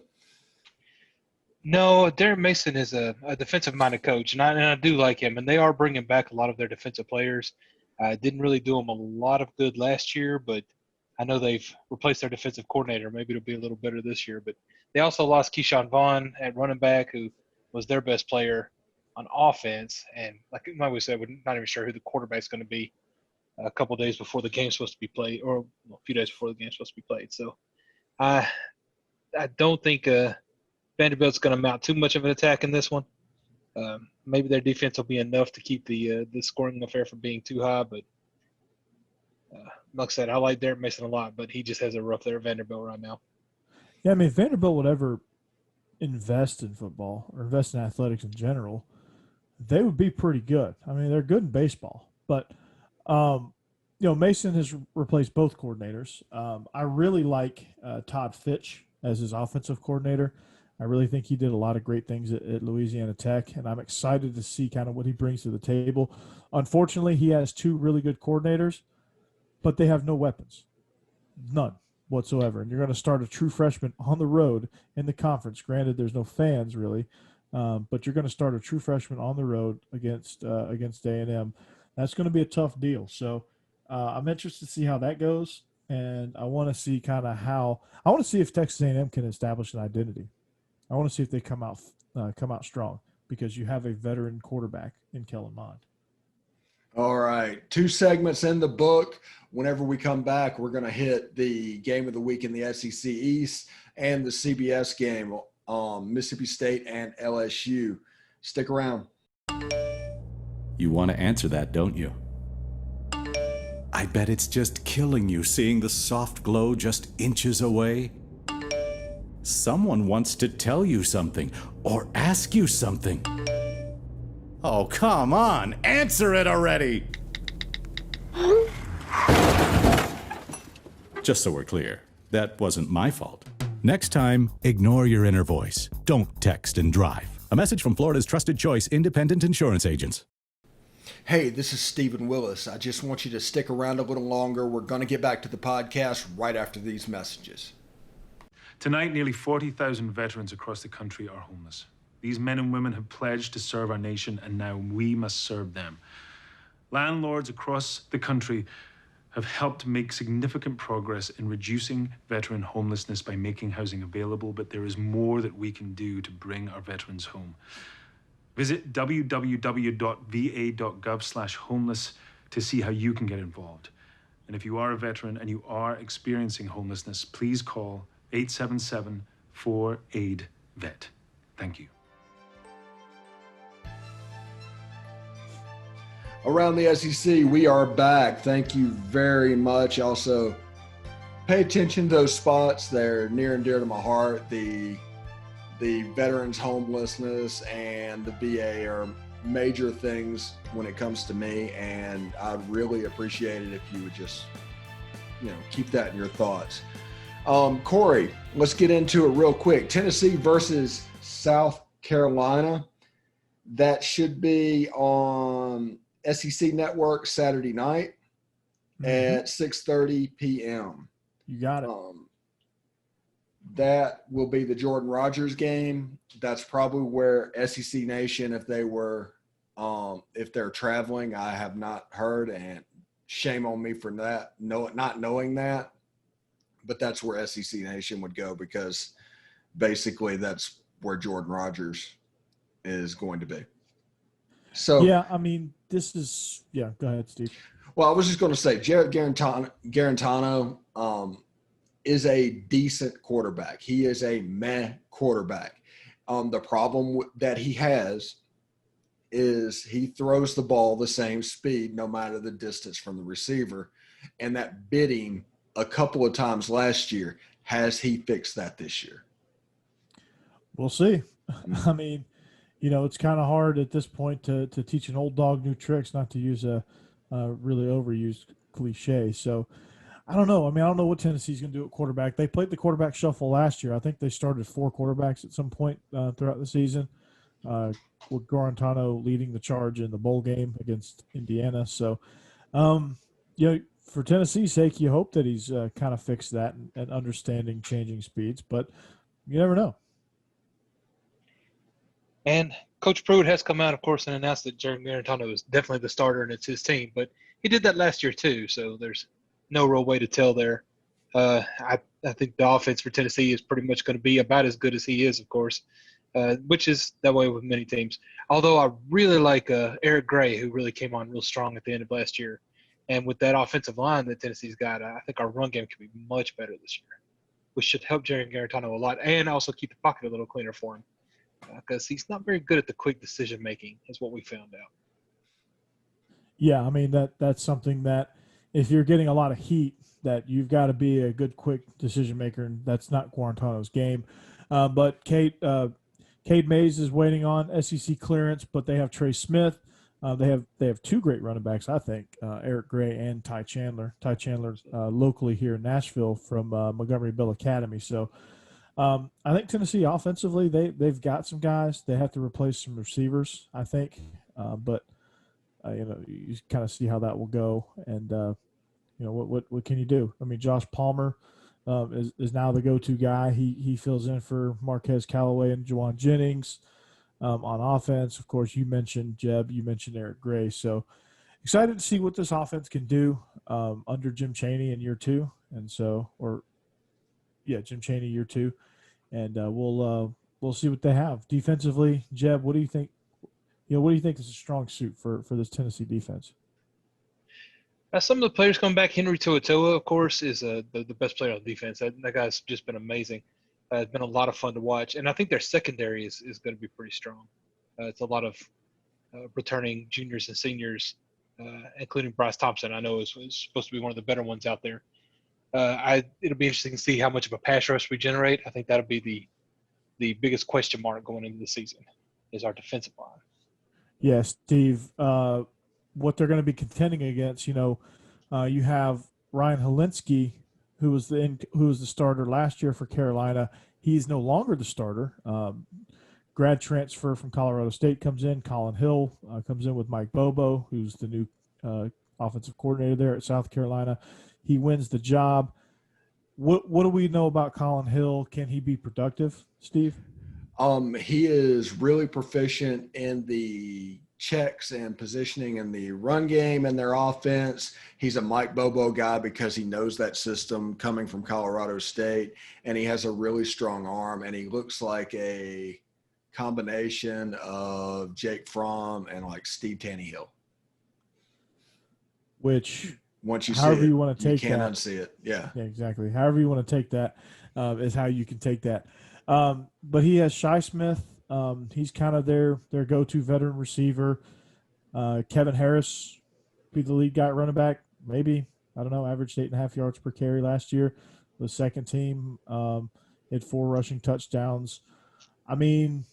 No, Darren Mason is a defensive-minded coach, and I do like him. And they are bringing back a lot of their defensive players. Didn't really do them a lot of good last year, but I know they've replaced their defensive coordinator. Maybe it'll be a little better this year. But they also lost Keyshawn Vaughn at running back, who was their best player on offense. And like we said, we're not even sure who the quarterback's going to be a couple of days before the game's supposed to be played, or a few days before the game's supposed to be played. So I don't think Vanderbilt's going to mount too much of an attack in this one. Maybe their defense will be enough to keep the scoring affair from being too high. But like I said, I like Darren Mason a lot, but he just has a rough there at Vanderbilt right now. Yeah, I mean, if Vanderbilt would ever invest in football or invest in athletics in general, they would be pretty good. I mean, they're good in baseball, but Mason has replaced both coordinators. I really like Todd Fitch as his offensive coordinator. I really think he did a lot of great things at Louisiana Tech, and I'm excited to see kind of what he brings to the table. Unfortunately, he has 2 really good coordinators, but they have no weapons, none whatsoever. And you're going to start a true freshman on the road in the conference. Granted, there's no fans really, but you're going to start a true freshman on the road against A&M. That's going to be a tough deal. So I'm interested to see how that goes, and I want to see if Texas A&M can establish an identity. I want to see if they come out strong, because you have a veteran quarterback in Kellen Mond. All right, 2 segments in the book. Whenever we come back, we're going to hit the game of the week in the SEC East and the CBS game, Mississippi State and LSU. Stick around. You want to answer that, don't you? I bet it's just killing you seeing the soft glow just inches away. Someone wants to tell you something or ask you something. Oh, come on, answer it already! Just so we're clear, that wasn't my fault. Next time, ignore your inner voice. Don't text and drive. A message from Florida's trusted choice independent insurance agents. Hey, this is Stephen Willis. I just want you to stick around a little longer. We're going to get back to the podcast right after these messages. Tonight, nearly 40,000 veterans across the country are homeless. These men and women have pledged to serve our nation, and now we must serve them. Landlords across the country have helped make significant progress in reducing veteran homelessness by making housing available, but there is more that we can do to bring our veterans home. Visit www.va.gov/homeless to see how you can get involved. And if you are a veteran and you are experiencing homelessness, please call 877-4AID-VET. Thank you. Around the SEC, we are back. Thank you very much. Also, pay attention to those spots. They're near and dear to my heart. The veterans homelessness and the VA are major things when it comes to me, and I'd really appreciate it if you would just, keep that in your thoughts. Corey, let's get into it real quick. Tennessee versus South Carolina. That should be on SEC Network Saturday night at 6:30 p.m. You got it. That will be the Jordan Rodgers game. That's probably where SEC Nation, if they're traveling, I have not heard, and shame on me for that, not knowing that, but that's where SEC Nation would go, because basically that's where Jordan Rodgers is going to be. So yeah, I mean, go ahead, Steve. Well, I was just going to say, Jared Garantano is a decent quarterback. He is a meh quarterback. The problem that he has is he throws the ball the same speed no matter the distance from the receiver, and that bit him a couple of times last year. Has he fixed that this year? We'll see. I mean, it's kind of hard at this point to teach an old dog new tricks, not to use a really overused cliche. So I don't know. I mean, I don't know what Tennessee's going to do at quarterback. They played the quarterback shuffle last year. I think they started 4 quarterbacks at some point throughout the season, with Garantano leading the charge in the bowl game against Indiana. So, for Tennessee's sake, you hope that he's kind of fixed that and understanding changing speeds, but you never know. And Coach Pruitt has come out, of course, and announced that Jared Garantano is definitely the starter and it's his team. But he did that last year too, so there's no real way to tell there. I think the offense for Tennessee is pretty much going to be about as good as he is, of course, which is that way with many teams. Although I really like Eric Gray, who really came on real strong at the end of last year. And with that offensive line that Tennessee's got, I think our run game can be much better this year, which should help Jared Garantano a lot and also keep the pocket a little cleaner for him. Because he's not very good at the quick decision making, is what we found out. Yeah, I mean that's something that if you're getting a lot of heat, that you've got to be a good quick decision maker, and that's not Guarantano's game. But Cade Mays is waiting on SEC clearance, but they have Trey Smith. They have 2 great running backs, I think, Eric Gray and Ty Chandler. Ty Chandler's locally here in Nashville from Montgomery Bell Academy. So. I think Tennessee offensively, they've got some guys. They have to replace some receivers, I think. But you kind of see how that will go. And, what can you do? I mean, Josh Palmer is now the go-to guy. He fills in for Marquez Callaway and Juwan Jennings on offense. Of course, you mentioned Jeb. You mentioned Eric Gray. So excited to see what this offense can do under Jim Chaney in year 2. And so Jim Chaney year 2, and we'll see what they have defensively. Jeb, what do you think? What do you think is a strong suit for this Tennessee defense? Some of the players coming back. Henry To'oTo'o, of course, is the best player on defense. That guy's just been amazing. It's been a lot of fun to watch, and I think their secondary is going to be pretty strong. It's a lot of returning juniors and seniors, including Bryce Thompson. I know is supposed to be one of the better ones out there. It'll be interesting to see how much of a pass rush we generate. I think that'll be the biggest question mark going into the season is our defensive line. Yeah, Steve, what they're going to be contending against, you have Ryan Helinski, who was the starter last year for Carolina. He's no longer the starter. Grad transfer from Colorado State comes in. Colin Hill comes in with Mike Bobo, who's the new offensive coordinator there at South Carolina. He wins the job. What do we know about Colin Hill? Can he be productive, Steve? He is really proficient in the checks and positioning in the run game and their offense. He's a Mike Bobo guy because he knows that system coming from Colorado State, and he has a really strong arm, and he looks like a combination of Jake Fromm and like Steve Tannehill. Which, once you however see it, you want to take you can't that, unsee it. Yeah, exactly. However you want to take that is how you can take that. But he has Shi Smith. He's kind of their go-to veteran receiver. Kevin Harris be the lead guy at running back. Maybe, I don't know, averaged 8.5 yards per carry last year. The second team had 4 rushing touchdowns. I mean,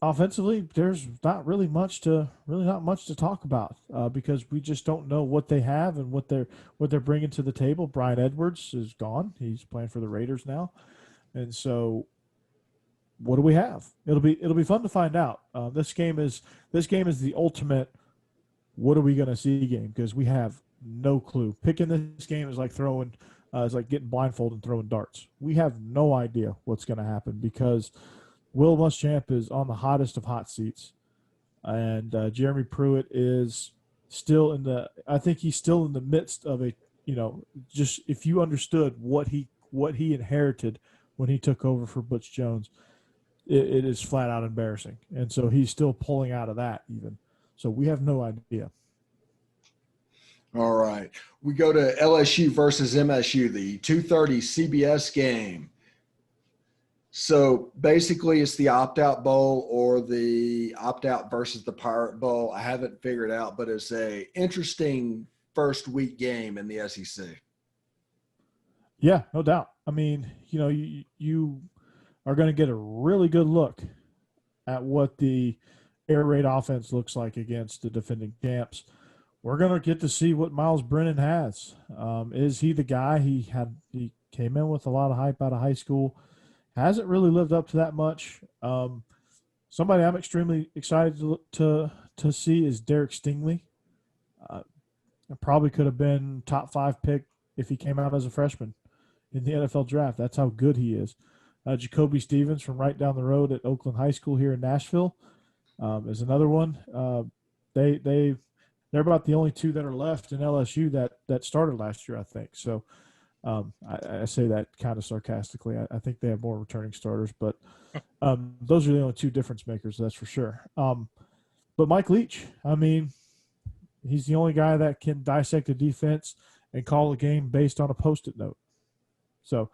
offensively, there's not much to talk about because we just don't know what they have and what they're bringing to the table. Brian Edwards is gone; he's playing for the Raiders now, and so what do we have? It'll be fun to find out. This game is the ultimate. What are we going to see game? Because we have no clue. Picking this game is like throwing, it's like getting blindfolded and throwing darts. We have no idea what's going to happen because Will Muschamp is on the hottest of hot seats, and Jeremy Pruitt is still in the. I think he's still in the midst of a. Just if you understood what he inherited when he took over for Butch Jones, it is flat out embarrassing, and so he's still pulling out of that even. So we have no idea. All right. We go to LSU versus MSU, the 2:30 CBS game. So basically it's the opt-out bowl or the opt-out versus the Pirate Bowl. I haven't figured out, but it's a interesting first week game in the SEC. Yeah, no doubt. I mean, you are going to get a really good look at what the air raid offense looks like against the defending champs. We're going to get to see what Miles Brennan has. Is he the guy? He came in with a lot of hype out of high school. Hasn't really lived up to that much. Somebody I'm extremely excited to see is Derek Stingley. Probably could have been top 5 pick if he came out as a freshman in the NFL draft. That's how good he is. Jacoby Stevens from right down the road at Oakland High School here in Nashville is another one. They're about the only 2 that are left in LSU that started last year, I think. So I say that kind of sarcastically. I think they have more returning starters, but those are the only 2 difference makers, that's for sure. But Mike Leach, I mean, he's the only guy that can dissect a defense and call a game based on a Post-it note. So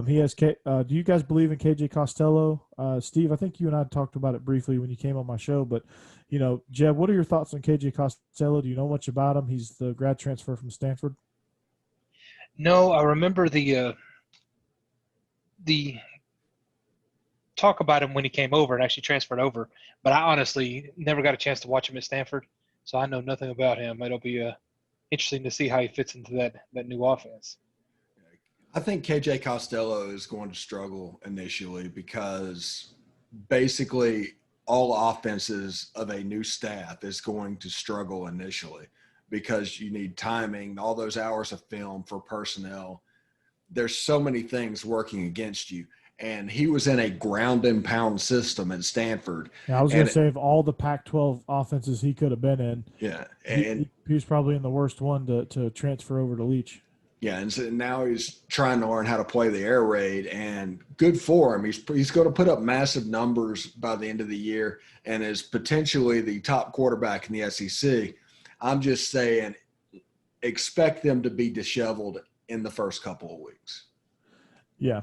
he has. Do you guys believe in KJ Costello? Steve, I think you and I talked about it briefly when you came on my show, but Jeb, what are your thoughts on KJ Costello? Do you know much about him? He's the grad transfer from Stanford. No, I remember the talk about him when he came over and actually transferred over, but I honestly never got a chance to watch him at Stanford, so I know nothing about him. It'll be interesting to see how he fits into that new offense. I think KJ Costello is going to struggle initially because basically all offenses of a new staff is going to struggle initially because you need timing, all those hours of film for personnel. There's so many things working against you. And he was in a ground and pound system at Stanford. Yeah, I was going to say of all the Pac-12 offenses he could have been in, yeah, and he was probably in the worst one to transfer over to Leach. Yeah, and so now he's trying to learn how to play the air raid, and good for him. He's going to put up massive numbers by the end of the year and is potentially the top quarterback in the SEC. I'm just saying expect them to be disheveled in the first couple of weeks. Yeah.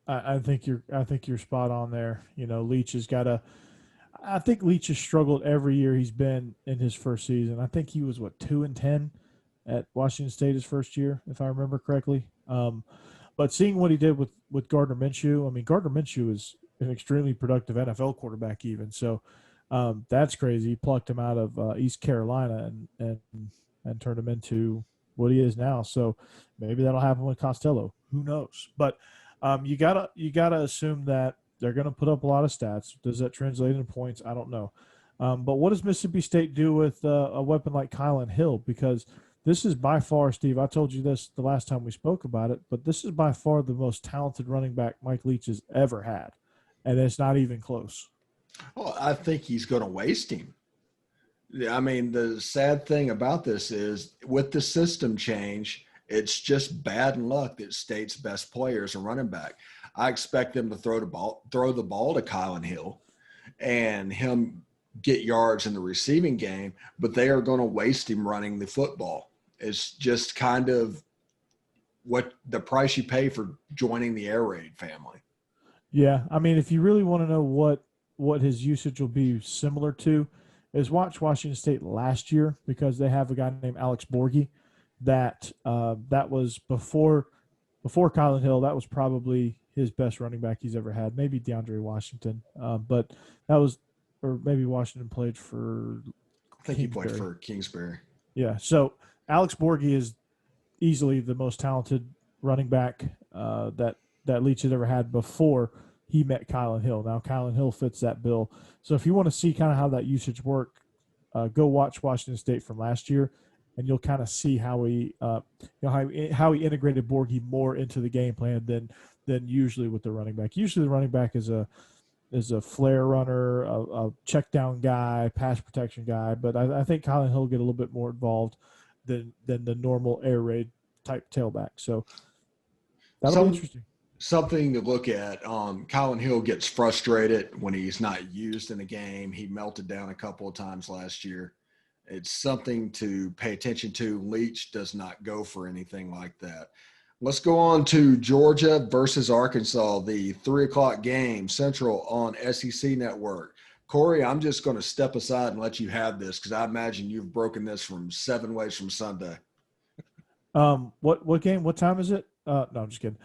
I think you're spot on there. Leach has got I think Leach has struggled every year he's been in his first season. I think he was 2-10 at Washington State his first year, if I remember correctly. But seeing what he did with Gardner Minshew, I mean, Gardner Minshew is an extremely productive NFL quarterback even. So that's crazy. He plucked him out of East Carolina and turned him into what he is now. So maybe that'll happen with Costello. Who knows? But you gotta assume that they're going to put up a lot of stats. Does that translate into points? I don't know. But what does Mississippi State do with a weapon like Kylan Hill? Because this is by far, Steve, I told you this the last time we spoke about it, but this is by far the most talented running back Mike Leach has ever had. and it's not even close. Well, I think he's going to waste him. I mean, the sad thing about this is with the system change, it's just bad luck that State's best player is a running back. I expect them to throw the ball to Kylan Hill and him get yards in the receiving game, but they are going to waste him running the football. It's just kind of what the price you pay for joining the air raid family. Yeah, I mean, if you really want to know what his usage will be similar to, is watch Washington State last year, because they have a guy named Alex Borghi that was before Kylan Hill. That was probably his best running back he's ever had. Maybe DeAndre Washington, but that was, or maybe Washington played for. I think he played for Kingsbury. Yeah, so Alex Borghi is easily the most talented running back that Leach had ever had before he met Kylan Hill. Now Kylan Hill fits that bill. So if you want to see kind of how that usage worked, go watch Washington State from last year, and you'll kind of see how he how he integrated Borghi more into the game plan than usually with the running back. Usually the running back is a flare runner, a check down guy, pass protection guy, but I think Kylan Hill will get a little bit more involved than the normal air raid type tailback. So that'll be interesting. Something to look at. Kylan Hill gets frustrated when he's not used in a game. He melted down a couple of times last year. It's something to pay attention to. Leach does not go for anything like that. Let's go on to Georgia versus Arkansas, the 3:00 game, Central on SEC Network. Corey, I'm just going to step aside and let you have this, because I imagine you've broken this from 7 ways from Sunday. What game? What time is it? No, I'm just kidding.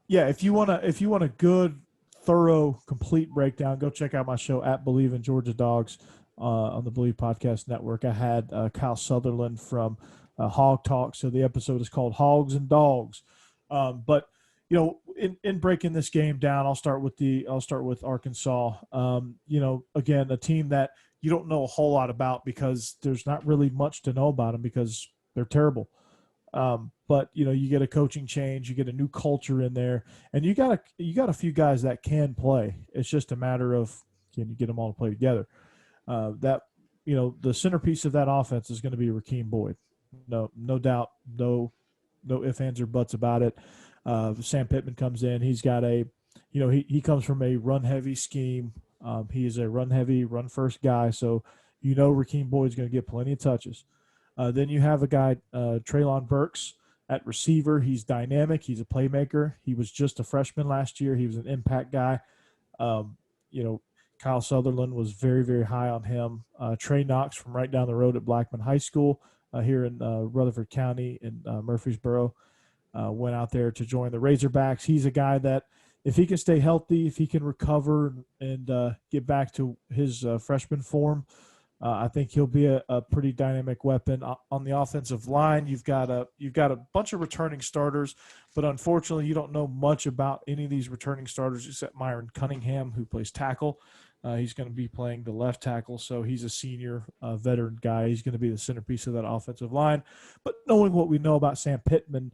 Yeah, if you want a good, thorough, complete breakdown, go check out my show at Believe in Georgia Dogs on the Believe Podcast Network. I had Kyle Sutherland from Hog Talk, so the episode is called Hogs and Dogs. But you know, in breaking this game down, I'll start with Arkansas. You know, again, a team that you don't know a whole lot about, because there's not really much to know about them because they're terrible. But you know, you get a coaching change, you get a new culture in there, and you got a few guys that can play. It's just a matter of, can you get them all to play together? That, you know, the centerpiece of that offense is going to be Rakeem Boyd. No doubt, no ifs, ands, or buts about it. Sam Pittman comes in. He's got he comes from a run-heavy scheme. He is a run-heavy, run-first guy, so you know Rakeem Boyd's going to get plenty of touches. Then you have a guy, Treylon Burks, at receiver. He's dynamic. He's a playmaker. He was just a freshman last year. He was an impact guy. You know, Kyle Sutherland was very, very high on him. Trey Knox from right down the road at Blackman High School here in Rutherford County in Murfreesboro went out there to join the Razorbacks. He's a guy that, if he can stay healthy, if he can recover and get back to his freshman form, I think he'll be a pretty dynamic weapon. On the offensive line, you've got a bunch of returning starters, but unfortunately, you don't know much about any of these returning starters except Myron Cunningham, who plays tackle. He's going to be playing the left tackle, so he's a senior veteran guy. He's going to be the centerpiece of that offensive line. But knowing what we know about Sam Pittman,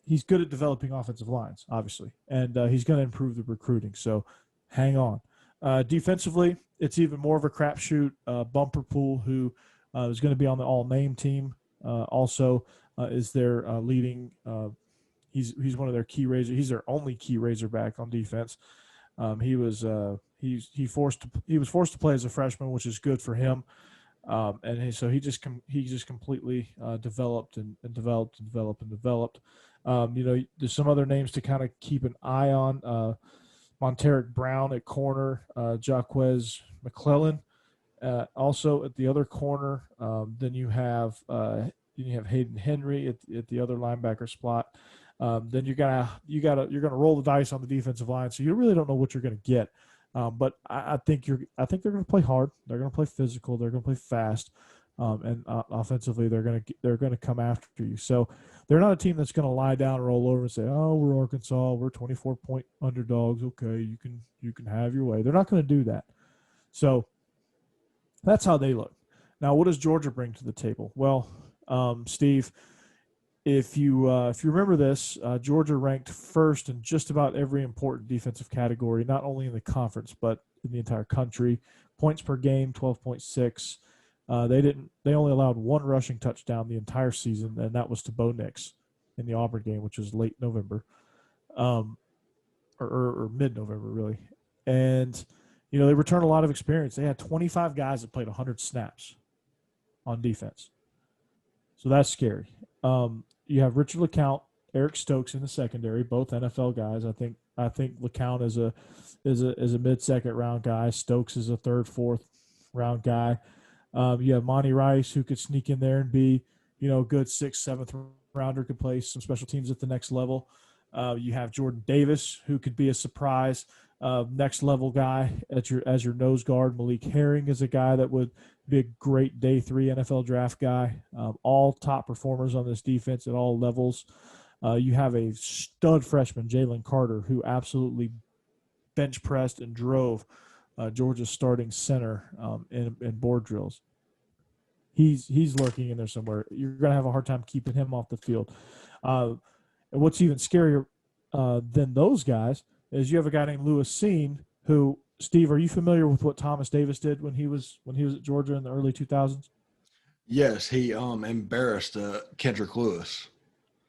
he's good at developing offensive lines, obviously, and he's going to improve the recruiting. So hang on. Defensively, it's even more of a crapshoot. Bumper Pool, who is going to be on the all-name team, also is their leading. He's one of their key razor. He's their only key Razorback on defense. He was forced to play as a freshman, which is good for him. So he just completely developed. You know, there's some other names to kind of keep an eye on. Monteric Brown at corner, Jaquez McClellan also at the other corner. Then you have Hayden Henry at the other linebacker spot. Then you're gonna roll the dice on the defensive line, so you really don't know what you're gonna get. But I think they're gonna play hard. They're gonna play physical. They're gonna play fast. And offensively, they're gonna come after you. So they're not a team that's gonna lie down and roll over and say, "Oh, we're Arkansas. We're 24-point underdogs. Okay, you can have your way." They're not gonna do that. So that's how they look. Now, what does Georgia bring to the table? Well, Steve, if you remember this, Georgia ranked first in just about every important defensive category, not only in the conference but in the entire country. Points per game, 12.6. They only allowed one rushing touchdown the entire season, and that was to Bo Nix in the Auburn game, which was late November, or mid-November really. And they returned a lot of experience. They had 25 guys that played 100 snaps on defense, so that's scary. You have Richard LeCount, Eric Stokes in the secondary, both NFL guys. I think LeCount is a mid-second round guy. Stokes is a third, fourth round guy. You have Monty Rice, who could sneak in there and be, a good 6th, 7th rounder, could play some special teams at the next level. You have Jordan Davis, who could be a surprise next level guy as your nose guard. Malik Herring is a guy that would be a great day 3 NFL draft guy. All top performers on this defense at all levels. You have a stud freshman, Jalen Carter, who absolutely bench pressed and drove Georgia's starting center in board drills. He's lurking in there somewhere. You're going to have a hard time keeping him off the field. And what's even scarier than those guys is you have a guy named Lewis Seen, who, Steve, are you familiar with what Thomas Davis did when he was at Georgia in the early 2000s? Yes, he embarrassed Kendrick Lewis.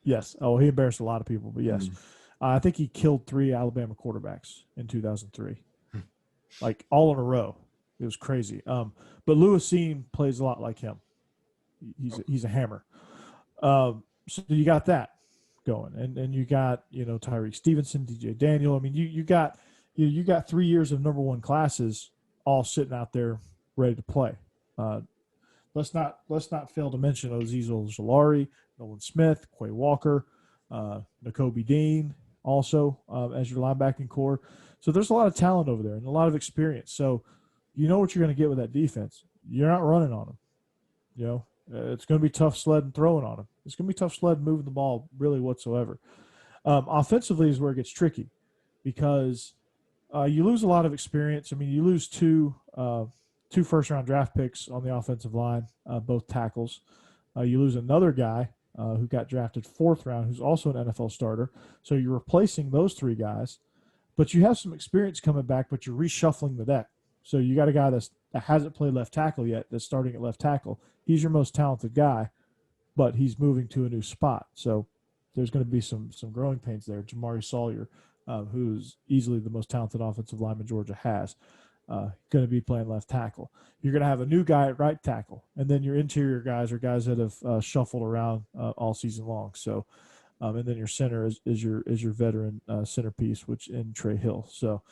Yes. Oh, he embarrassed a lot of people, but yes. I think he killed 3 Alabama quarterbacks in 2003, like all in a row. It was crazy. But Lewis Seen plays a lot like him. He's a hammer. So you got that going, and you got Tyreek Stevenson, DJ Daniel. I mean, you got 3 years of number 1 classes all sitting out there ready to play. Let's not fail to mention Azeez Ojulari, Nolan Smith, Quay Walker, Nakobe Dean, also as your linebacking core. So there's a lot of talent over there and a lot of experience. So you know what you're going to get with that defense. You're not running on them. It's going to be tough sledding throwing on them. It's going to be tough sledding moving the ball really whatsoever. Offensively is where it gets tricky because you lose a lot of experience. I mean, you lose two first-round draft picks on the offensive line, both tackles. You lose another guy who got drafted 4th round, who's also an NFL starter. So you're replacing those 3 guys, but you have some experience coming back, but you're reshuffling the deck. So you got a guy that hasn't played left tackle yet that's starting at left tackle. He's your most talented guy, but he's moving to a new spot. So there's going to be some growing pains there. Jamari Sawyer, who's easily the most talented offensive lineman Georgia has, going to be playing left tackle. You're going to have a new guy at right tackle, and then your interior guys are guys that have shuffled around all season long. So, and then your center is your veteran centerpiece, which in Trey Hill. So,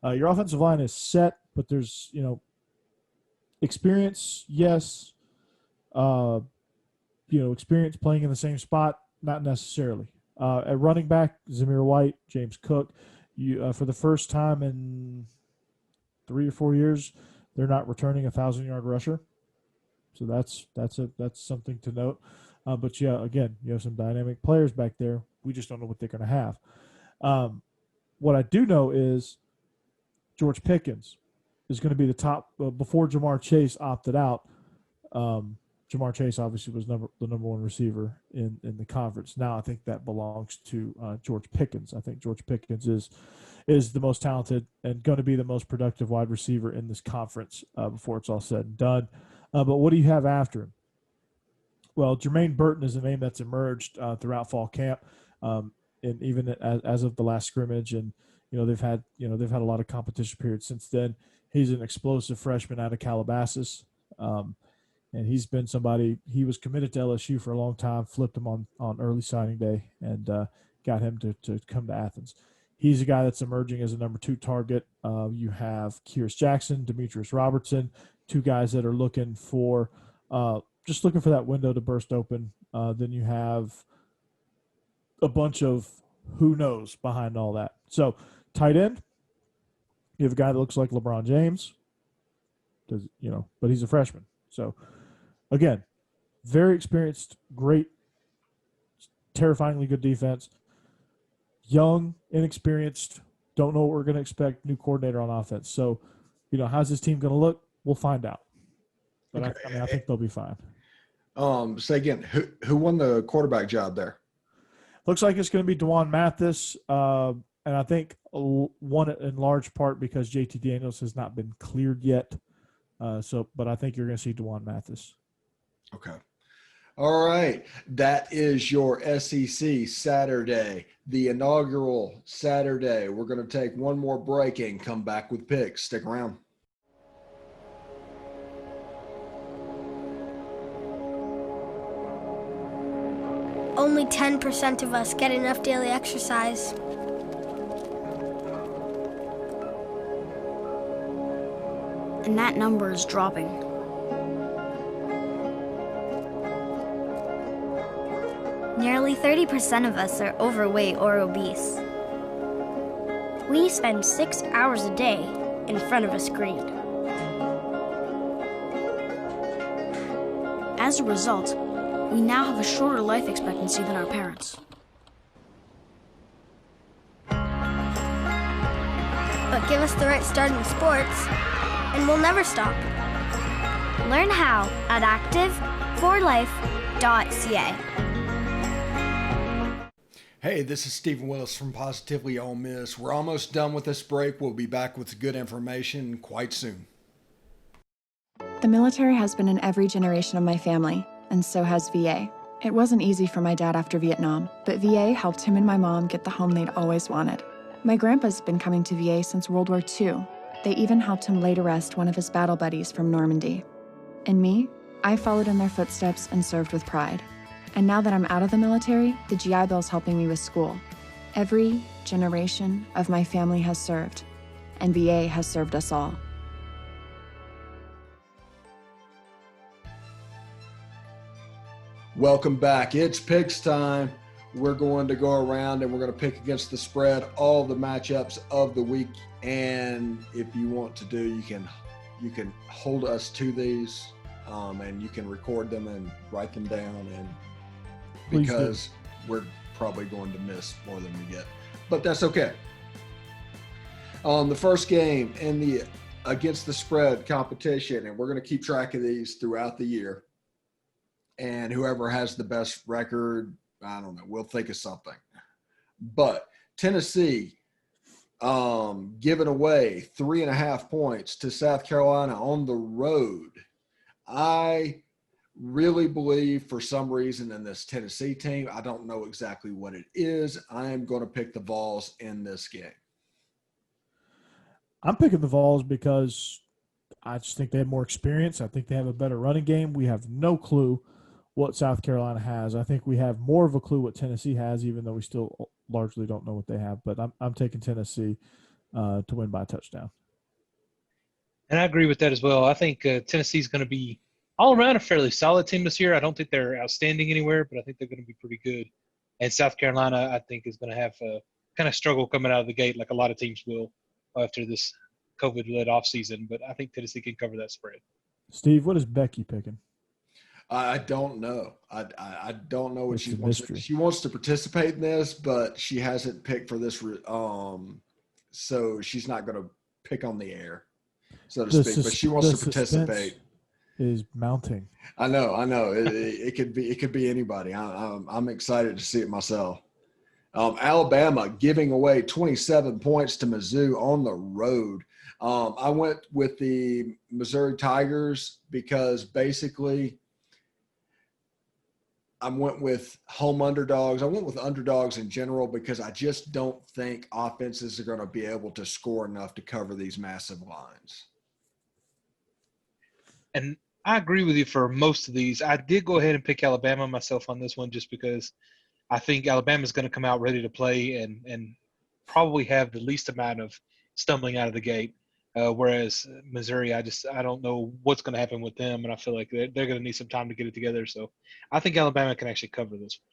your offensive line is set, but there's experience, yes. Experience playing in the same spot, not necessarily. At running back, Zamir White, James Cook, for the first time in 3 or 4 years, they're not returning a 1,000-yard rusher. So that's something to note. But yeah, again, you have some dynamic players back there. We just don't know what they're going to have. What I do know is George Pickens is going to be the top before Jamar Chase opted out. Jamar Chase obviously was the number 1 receiver in the conference. Now I think that belongs to George Pickens. I think George Pickens is the most talented and going to be the most productive wide receiver in this conference before it's all said and done. But what do you have after him? Well, Jermaine Burton is a name that's emerged throughout fall camp, and even as of the last scrimmage. And they've had a lot of competition periods since then. He's an explosive freshman out of Calabasas. And he's been somebody, he was committed to LSU for a long time, flipped him on early signing day, and got him to come to Athens. He's a guy that's emerging as a number 2 target. You have Kyrus Jackson, Demetrius Robertson, 2 guys that are looking for that window to burst open. Then you have a bunch of who knows behind all that. So tight end, you have a guy that looks like LeBron James, but he's a freshman. So, again, very experienced, great, terrifyingly good defense. Young, inexperienced, don't know what we're going to expect, new coordinator on offense. So, how's this team going to look? We'll find out. But okay. I think they'll be fine. Say again, who won the quarterback job there? Looks like it's going to be Dewan Mathis, and I think won it in large part because JT Daniels has not been cleared yet. But I think you're going to see Dewan Mathis. Okay. All right. That is your SEC Saturday, the inaugural Saturday. We're going to take one more break and come back with picks. Stick around. Only 10% of us get enough daily exercise. And that number is dropping. Nearly 30% of us are overweight or obese. We spend 6 hours a day in front of a screen. As a result, we now have a shorter life expectancy than our parents. But give us the right start in sports, and we'll never stop. Learn how at active4life.ca. Hey, this is Stephen Willis from Positively Ole Miss. We're almost done with this break. We'll be back with good information quite soon. The military has been in every generation of my family, and so has VA. It wasn't easy for my dad after Vietnam, but VA helped him and my mom get the home they'd always wanted. My grandpa's been coming to VA since World War II. They even helped him lay to rest one of his battle buddies from Normandy. And me, I followed in their footsteps and served with pride. And now that I'm out of the military, the GI Bill's helping me with school. Every generation of my family has served, and VA has served us all. Welcome back. It's picks time. We're going to go around and we're going to pick against the spread all the matchups of the week. And if you want to do, you can hold us to these, and you can record them and write them down. And because we're probably going to miss more than we get, but that's okay. The first game in the against the spread competition, and we're going to keep track of these throughout the year. And whoever has the best record, I don't know, we'll think of something. But Tennessee giving away 3.5 points to South Carolina on the road. I really believe for some reason in this Tennessee team, I don't know exactly what it is. I am going to pick the Vols in this game. I'm picking the Vols because I just think they have more experience. I think they have a better running game. We have no clue what South Carolina has. I think we have more of a clue what Tennessee has, even though we still largely don't know what they have. But I'm taking Tennessee to win by a touchdown. And I agree with that as well. I think Tennessee's going to be all around a fairly solid team this year. I don't think they're outstanding anywhere, but I think they're going to be pretty good. And South Carolina, I think, is going to have a kind of struggle coming out of the gate like a lot of teams will after this COVID-led offseason. But I think Tennessee can cover that spread. Steve, what is Becky picking? I don't know. I don't know what It's she a wants. mystery. She wants to participate in this, but she hasn't picked for this. So she's not going to pick on the air, so to speak. But she wants to participate. Is mounting. I know. It could be anybody. I'm excited to see it myself. Alabama giving away 27 points to Mizzou on the road. I went with the Missouri Tigers because basically I went with home underdogs. I went with underdogs in general because I just don't think offenses are going to be able to score enough to cover these massive lines. And I agree with you for most of these. I did go ahead and pick Alabama myself on this one just because I think Alabama's going to come out ready to play and probably have the least amount of stumbling out of the gate. Whereas Missouri, I don't know what's going to happen with them, and I feel like they're going to need some time to get it together. So I think Alabama can actually cover this one.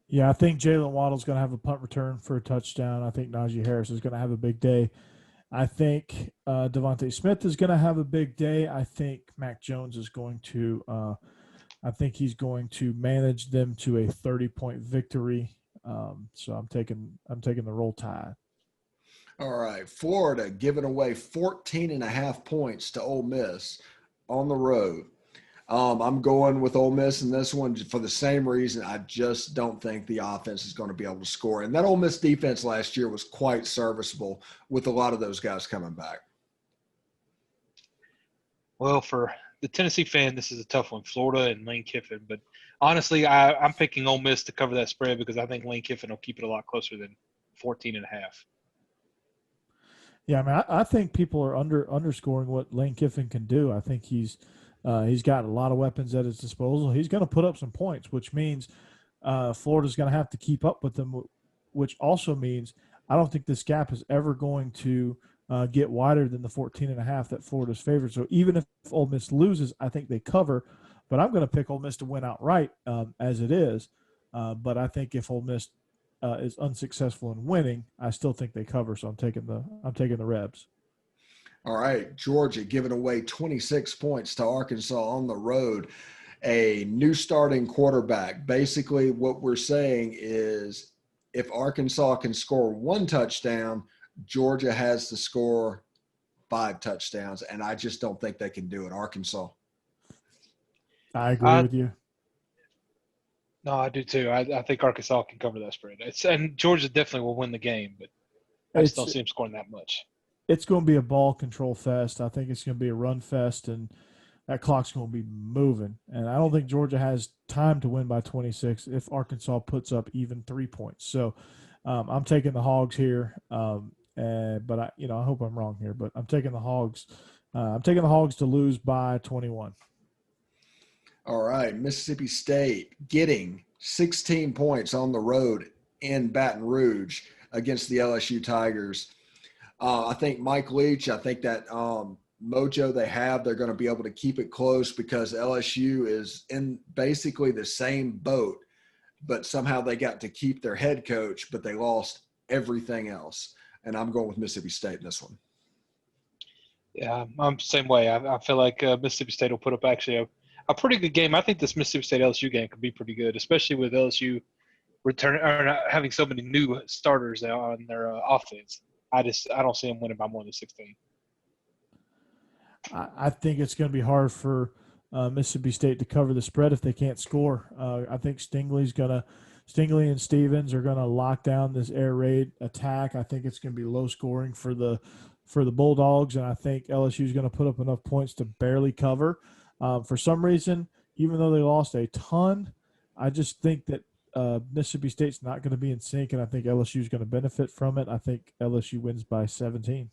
Yeah, I think Jalen Waddle's going to have a punt return for a touchdown. I think Najee Harris is going to have a big day. I think Devontae Smith is going to have a big day. I think Mac Jones is going to I think he's going to manage them to a 30-point victory. So I'm taking the Roll Tide. All right, Florida giving away 14.5 points to Ole Miss on the road. I'm going with Ole Miss in this one for the same reason. I just don't think the offense is going to be able to score. And that Ole Miss defense last year was quite serviceable with a lot of those guys coming back. Well, for the Tennessee fan, this is a tough one, Florida and Lane Kiffin. But honestly, I'm picking Ole Miss to cover that spread because I think Lane Kiffin will keep it a lot closer than 14.5. Yeah, I mean, I think people are underscoring what Lane Kiffin can do. I think he's got a lot of weapons at his disposal. He's going to put up some points, which means Florida's going to have to keep up with them, which also means I don't think this gap is ever going to get wider than the 14.5 that Florida's favored. So even if Ole Miss loses, I think they cover. But I'm going to pick Ole Miss to win outright as it is. But I think if Ole Miss is unsuccessful in winning, I still think they cover. So I'm taking the Rebs. All right, Georgia giving away 26 points to Arkansas on the road. A new starting quarterback. Basically, what we're saying is if Arkansas can score 1 touchdown, Georgia has to score 5 touchdowns, and I just don't think they can do it. Arkansas. I agree with you. No, I do too. I think Arkansas can cover that spread. And Georgia definitely will win the game, but I just don't see them scoring that much. It's going to be a ball control fest. I think it's going to be a run fest, and that clock's going to be moving. And I don't think Georgia has time to win by 26 if Arkansas puts up even 3 points. So I'm taking the Hogs here. But I hope I'm wrong here. But I'm taking the Hogs. I'm taking the Hogs to lose by 21. All right, Mississippi State getting 16 points on the road in Baton Rouge against the LSU Tigers. I think Mike Leach, I think that mojo they have, they're going to be able to keep it close because LSU is in basically the same boat, but somehow they got to keep their head coach, but they lost everything else. And I'm going with Mississippi State in this one. Yeah, I'm the same way. I feel like Mississippi State will put up actually a pretty good game. I think this Mississippi State LSU game could be pretty good, especially with LSU having so many new starters on their offense. I don't see them winning by more than 16. I think it's going to be hard for Mississippi State to cover the spread if they can't score. I think Stingley and Stevens are going to lock down this air raid attack. I think it's going to be low scoring for the Bulldogs, and I think LSU is going to put up enough points to barely cover. For some reason, even though they lost a ton, I just think that Mississippi State's not going to be in sync, and I think LSU is going to benefit from it. I think LSU wins by 17.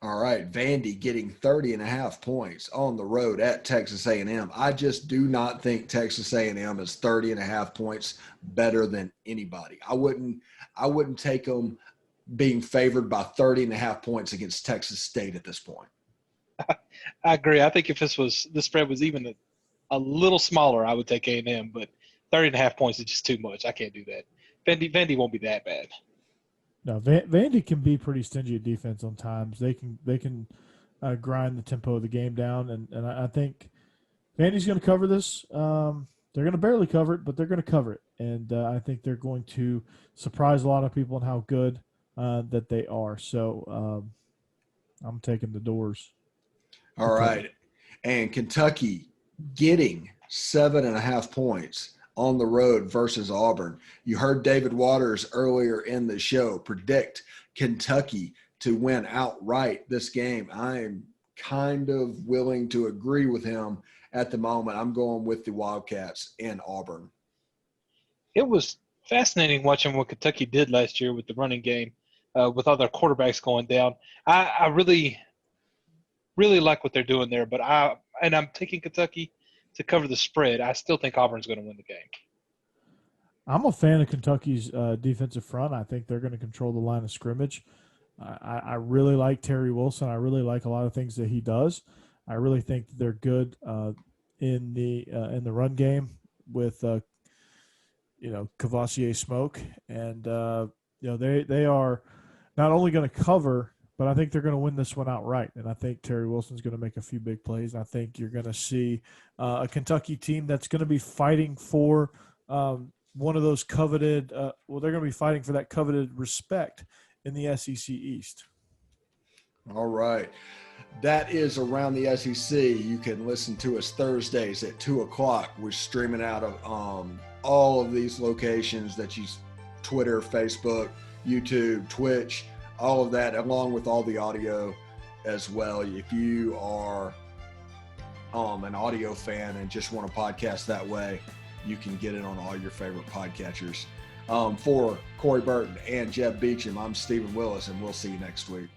All right, Vandy getting 30.5 points on the road at Texas A&M. I just do not think Texas A&M is 30.5 points better than anybody. I wouldn't take them being favored by 30.5 points against Texas State at this point. I agree. I think if the spread was even a little smaller, I would take A&M, but 30.5 points is just too much. I can't do that. Vandy won't be that bad. No, Vandy can be pretty stingy at defense on times. They can grind the tempo of the game down, and I think Vandy's going to cover this. They're going to barely cover it, but they're going to cover it, and I think they're going to surprise a lot of people in how good that they are. So I'm taking the Doors. All right, and Kentucky getting 7.5 points on the road versus Auburn. You heard David Waters earlier in the show predict Kentucky to win outright this game. I am kind of willing to agree with him at the moment. I'm going with the Wildcats in Auburn. It was fascinating watching what Kentucky did last year with the running game, with all their quarterbacks going down. I really, really like what they're doing there, but I'm taking Kentucky to cover the spread. I still think Auburn's going to win the game. I'm a fan of Kentucky's defensive front. I think they're going to control the line of scrimmage. I really like Terry Wilson. I really like a lot of things that he does. I really think that they're good in the run game with Cavassier Smoke, and they are not only going to cover, but I think they're going to win this one outright. And I think Terry Wilson's going to make a few big plays. I think you're going to see a Kentucky team that's going to be fighting for one of those coveted they're going to be fighting for that coveted respect in the SEC East. All right. That is Around the SEC. You can listen to us Thursdays at 2:00. We're streaming out of all of these locations that you Twitter, Facebook, YouTube, Twitch, all of that, along with all the audio as well. If you are an audio fan and just want a podcast that way, you can get it on all your favorite podcatchers. For Corey Burton and Jeb Beecham, I'm Stephen Willis, and we'll see you next week.